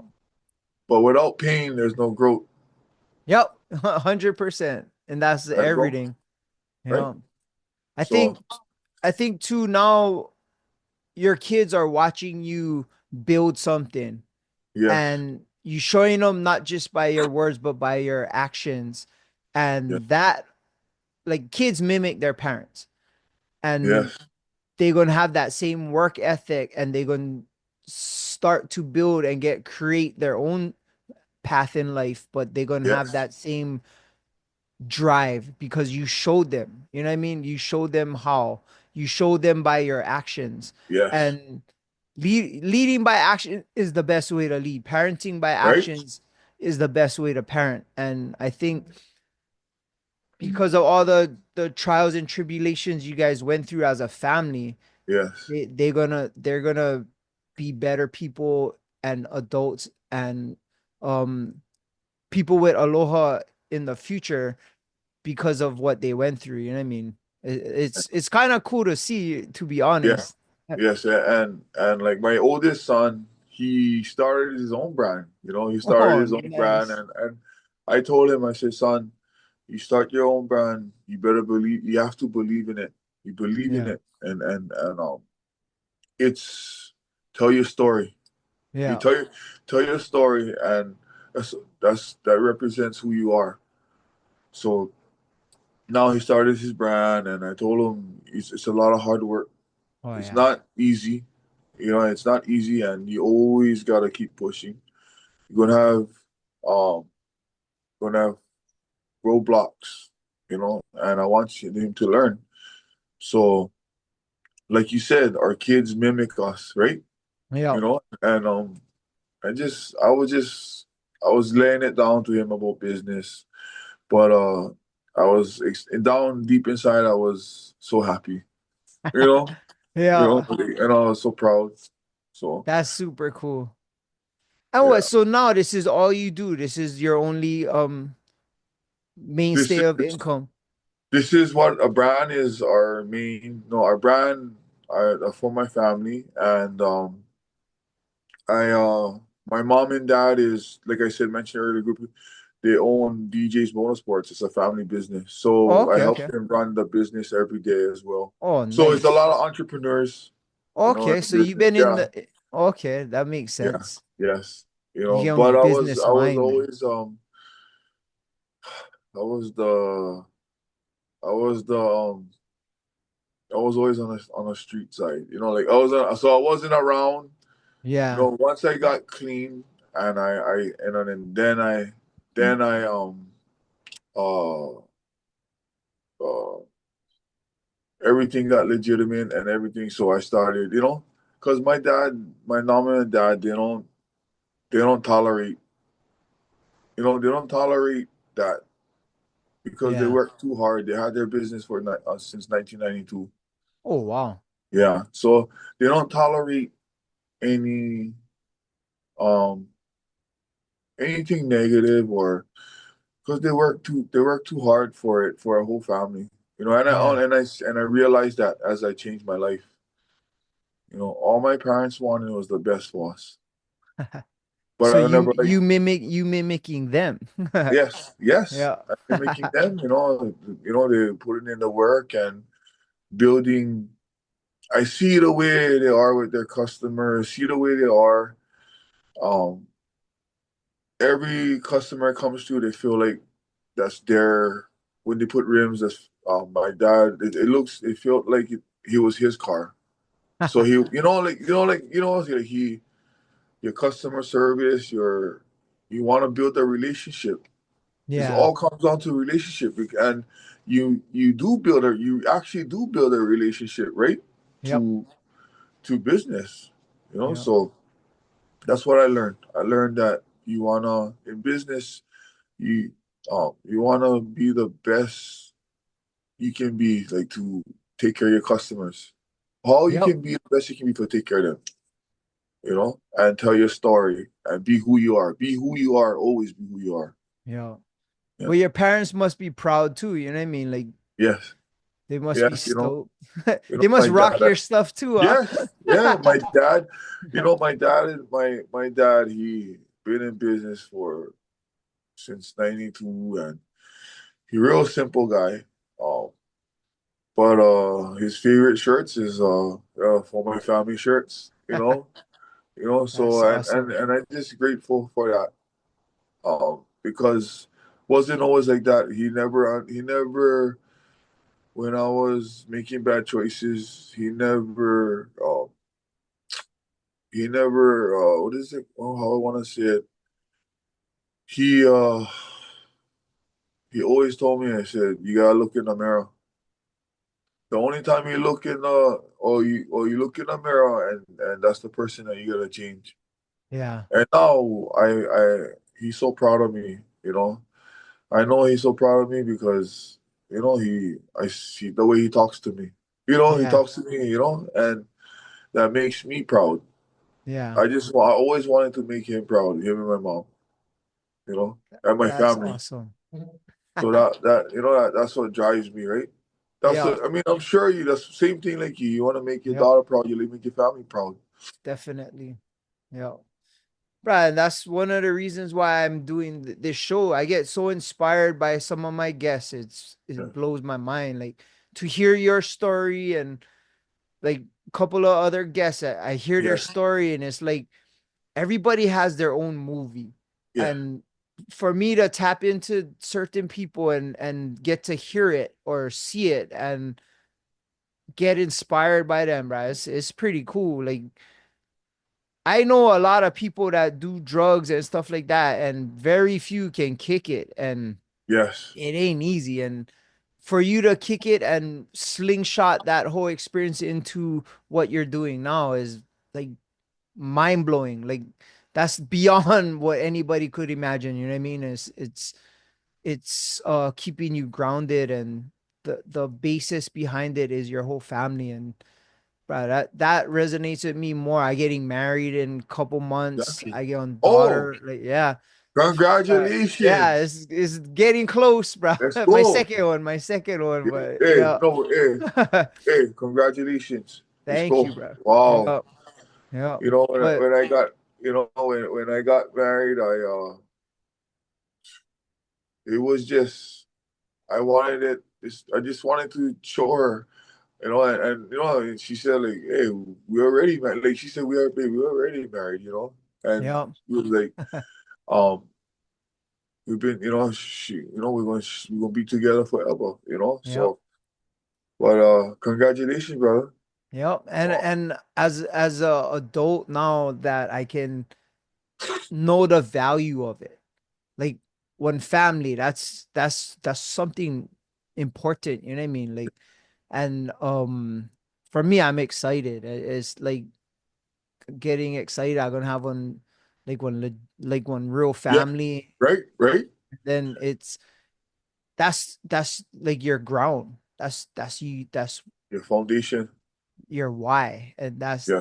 but without pain, there's no growth, Yep. 100%. And that's right, bro? everything. Right? Yeah. I So think I think too now your kids are watching you build something yes, and you showing them not just by your words but by your actions yes, and that like kids mimic their parents and yes, they're gonna have that same work ethic and they're gonna start to build and get create their own path in life but they're gonna have yes, that same drive because you showed them. You know what I mean? You showed them how. You showed them by your actions. yes, And leading by action is the best way to lead. Parenting by right? actions is the best way to parent. And I think because of all the trials and tribulations you guys went through as a family, Yes, they're gonna be better people and adults and um people with aloha in the future because of what they went through. You know what I mean? It's kind of cool to see, to be yeah, honest. yes, and like my oldest son, he started his own brand. He started Oh, his own brand, nice. and I told him, I said, son, you start your own brand, you better believe, you have to believe in it. You believe in Yeah, it, and it's tell your story. You yeah, tell your story, and that represents who you are. So now he started his brand, and I told him it's a lot of hard work. Oh It's yeah. not easy. It's not easy, and you always gotta keep pushing. You're um gonna have roadblocks, and I want him to learn. So, like you said, our kids mimic us, right? Yep. And I was laying it down to him about business, but down deep inside, I was so happy, you know, Yeah. and I was so proud. So That's super cool. And what? yeah, So now this is all you do. This is your only this mainstay is of this, income. this is what a brand is. Our main, no, our brand for my family, and I my mom and dad is, like I said, mentioned earlier, group. They own DJ's Motorsports. It's a family business, Oh, so I okay, help okay. them run the business every day as well. Oh, So it's a nice. lot of entrepreneurs, Okay, in so you've business. been in Yeah, the okay, that makes yeah, sense. yes. Young But business I was mind then. always I was the I was the I was always on the street side. Like so I wasn't around. Yeah, Once I got clean, and then I uh uh everything got legitimate and everything. So I started, because my mom and dad, they don't tolerate, they don't tolerate that because they yeah. work too hard. They had their business since 1992. Oh, wow. Yeah, so they don't tolerate any um anything negative, or because they work too hard for it, for a whole family. And Yeah. I realized that as I changed my life. All my parents wanted was the best for us. But So I you never like, you mimic you mimicking them. yes, yes. Yeah. I'm mimicking them, they putting in the work and building. I see the way they are with their customers, see the way they are. Um, every customer comes through, they feel like that's their, when they put rims, that's my dad, it felt like he was his car. So he, like your customer service, you want to build a relationship. It Yeah. all comes down to relationship, and you actually do build a relationship, right? Yep. To business, Yep. So that's what I learned. I learned that you wanna in business, you wanna be the best you can be, like, to take care of your customers. How you Yep. can be the best you can be to take care of them, and tell your story and be who you are. Be who you are. Always be who you are. Yep. Yeah. But your parents must be proud too, you know what I mean? Like Yes. they must be Yes. stoked. They must My rock dad. your stuff too, huh? Yes. Yeah. My dad. My dad. He been in business for since '92, and he real simple guy. Um, but his favorite shirts is for my family shirts. That's So awesome. and I'm just grateful for that. Because wasn't always like that. He never, when I was making bad choices, he never what is it? Oh, how I want to say it. He uh he always told me, I said, you gotta look in the mirror. The only time you look in you look in the mirror, and that's the person that you gotta change. Yeah. And now he's so proud of me, you know. I know he's so proud of me because I see the way he talks to me. He Yeah. talks to me, and that makes me proud. Yeah. I always wanted to make him proud, him and my mom, and my That's family. awesome. So that's what drives me, right? Yeah. I mean, I'm sure that's the same thing like you. You want to make your Yep. daughter proud, you make your family proud. Definitely. Yeah. Brian, that's one of the reasons why I'm doing this show. I get so inspired by some of my guests. Yeah. It blows my mind. Like to hear your story and like a couple of other guests, I hear their Yes. story and it's like everybody has their own movie. Yeah. And for me to tap into certain people and get to hear it or see it and get inspired by them, bro. It's pretty cool. Like I know a lot of people that do drugs and stuff like that, and very few can kick it, and Yes. it ain't easy. And for you to kick it and slingshot that whole experience into what you're doing now is like mind blowing. Like that's beyond what anybody could imagine. You know what I mean? It's keeping you grounded, and the basis behind it is your whole family. And bro, that resonates with me more. I getting married in a couple months. Exactly. I get on Oh, daughter. Like yeah, yeah. congratulations. It's getting close, bro. Let's My go. second one. My second one. Yeah, But hey, yeah. no, hey, congratulations. Let's Thank go. you, bro. Wow. Yeah, yeah. You know, But when I got, when I got married, it was just, I wanted it. I just wanted to show her, and she said like, hey, we already married. Like she said, baby, we already married, and yeah, she was like, um, we've been, we're gonna be together forever, yeah, So, but congratulations, brother. yeah. And as a adult now that I can know the value of it, like when family, that's something important. You know what I mean? Like, and for me, I'm excited. It's like getting excited. I'm gonna have one, like one real Yeah, family. right, right. Then that's like your ground. That's you. That's Your foundation. your why, and that's Yeah,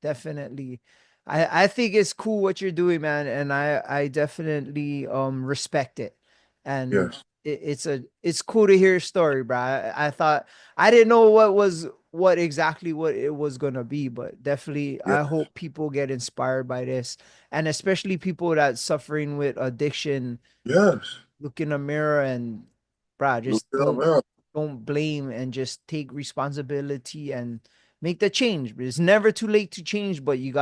definitely. I think it's cool what you're doing, man, and I definitely respect it, and yes, it's cool to hear your story, bro. I thought I didn't know what exactly what it was gonna be, but definitely yeah, I hope people get inspired by this, and especially people that suffering with addiction yes. look in the mirror and bruh, Look just it up, man. don't blame and just take responsibility and make the change. It's never too late to change, but you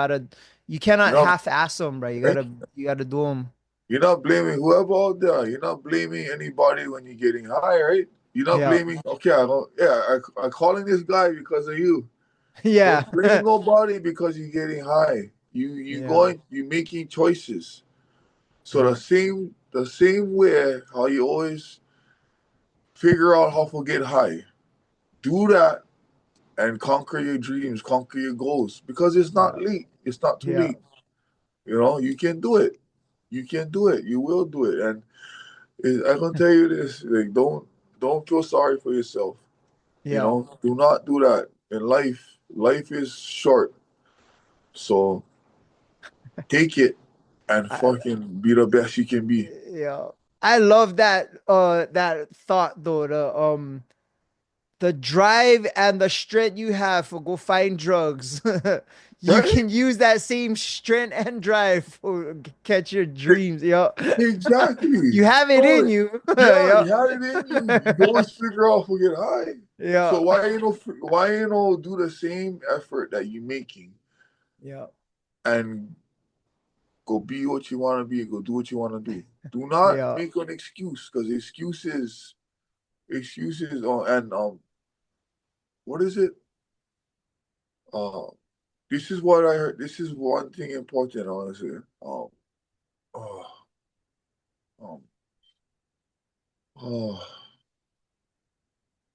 You cannot know, half-ass them, bro. right? You gotta do them. You're not blaming whoever out there. You're not blaming anybody when you're getting high, right? You're not Yeah, blaming. Okay, I'm calling this guy because of you. yeah, Don't blame nobody because you're getting high. yeah, You making choices. So yeah, the same way how you always figure out how to get high. Do that and conquer your dreams, conquer your goals. Because it's not yeah, late. It's not too yeah, late. You can do it. You can do it. You will do it. And I can tell you this: like, don't feel sorry for yourself. yeah. Do not do that in life. Life is short, so take it and I, fucking be the best you can be. yeah. I love that thought though. The drive and the strength you have for go find drugs, you Right? can use that same strength and drive for catch your dreams. Yo, Exactly. you have it in No, you. yeah, Yo, you had it in you. You can always figure out to get high. yeah, So why you know do the same effort that you're making yeah, and go be what you want to be, go do what you want to do. Do not yeah. make an excuse because excuses and what is it? Uh, this is what I heard. This is one thing important, honestly. Oh, um, oh,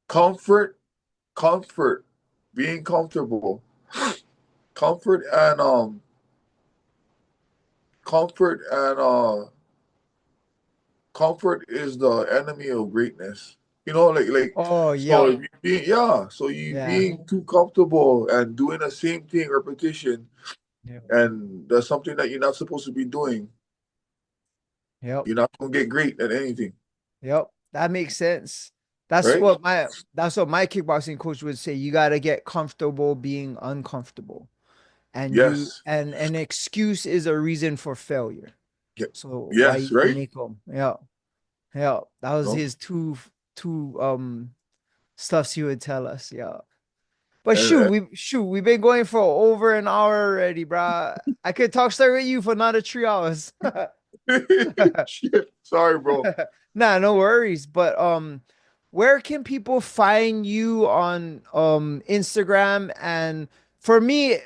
comfort, comfort, being comfortable, comfort and comfort and comfort is the enemy of greatness. Oh, So yep, if you being yeah, so you yeah, being too comfortable and doing the same thing repetition, yep, and there's something that you're not supposed to be doing, yep, you're not gonna get great at anything, yep. That makes sense. right? That's what my kickboxing coach would say. You got to get comfortable being uncomfortable, and Yes. an excuse is a reason for failure. Ye- So why Yes, you right? make them? Yeah, yeah. That was No? his two stuffs he would tell us. Yeah. But And, we've been going for over an hour already, bruh. I could talk story with you for another 3 hours. shit. Sorry, bro. Nah, no worries. But where can people find you on Instagram? And for me,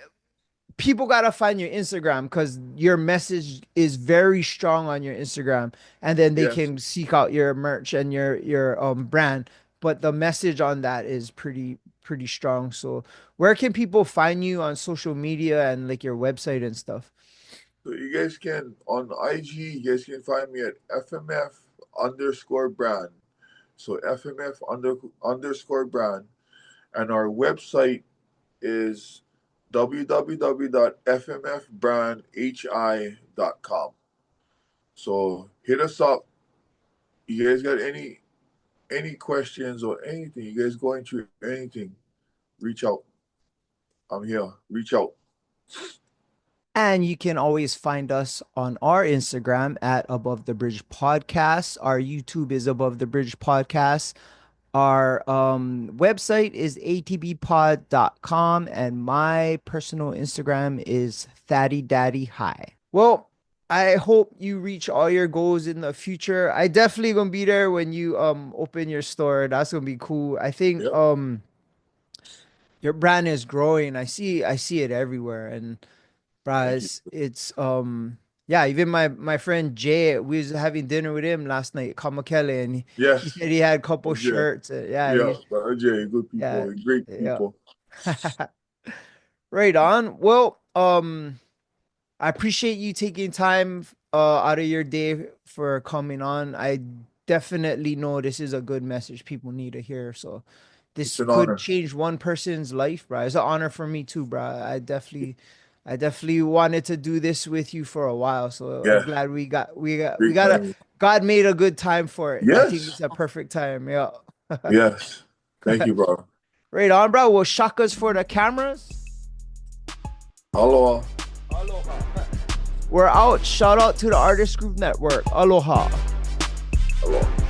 people gotta find your Instagram because your message is very strong on your Instagram, and then they Yes. can seek out your merch and your brand. But the message on that is pretty strong. So where can people find you on social media and like your website and stuff? So you guys can on IG, you guys can find me at FMF underscore brand. So FMF underscore brand. And our website is www.fmfbrandhi.com. So hit us up. You guys got any questions or anything, you guys going through anything, reach out. I'm here. Reach out. And you can always find us on our Instagram at Above the Bridge Podcast. Our YouTube is Above the Bridge Podcast. Our website is atbpod.com, and my personal Instagram is Thaddy Daddy High. Well, I hope you reach all your goals in the future. I definitely gonna be there when you open your store. That's gonna be cool. I think Yep. your brand is growing. I see it everywhere, and bruh, Thank you. it's yeah, even my friend Jay, we was having dinner with him last night, Kamakele, and he Yes. said he had a couple Jay. shirts. Yeah, Yeah. Brother Jay, good yeah, people. Great yeah. people. Right on. Well, I appreciate you taking time out of your day for coming on. I definitely know this is a good message people need to hear. So It's this an could honor. change one person's life, bro. It's an honor for me too, bro. I definitely wanted to do this with you for a while. So I'm Yes. glad we Great got a time. God made a good time for it. I think Yes. it's a perfect time. Yeah. Yes. Thank you, bro. Right on, bro. Well, shakas for the cameras. Aloha. We're out. Shout out to the Artist Group Network. Aloha. Aloha.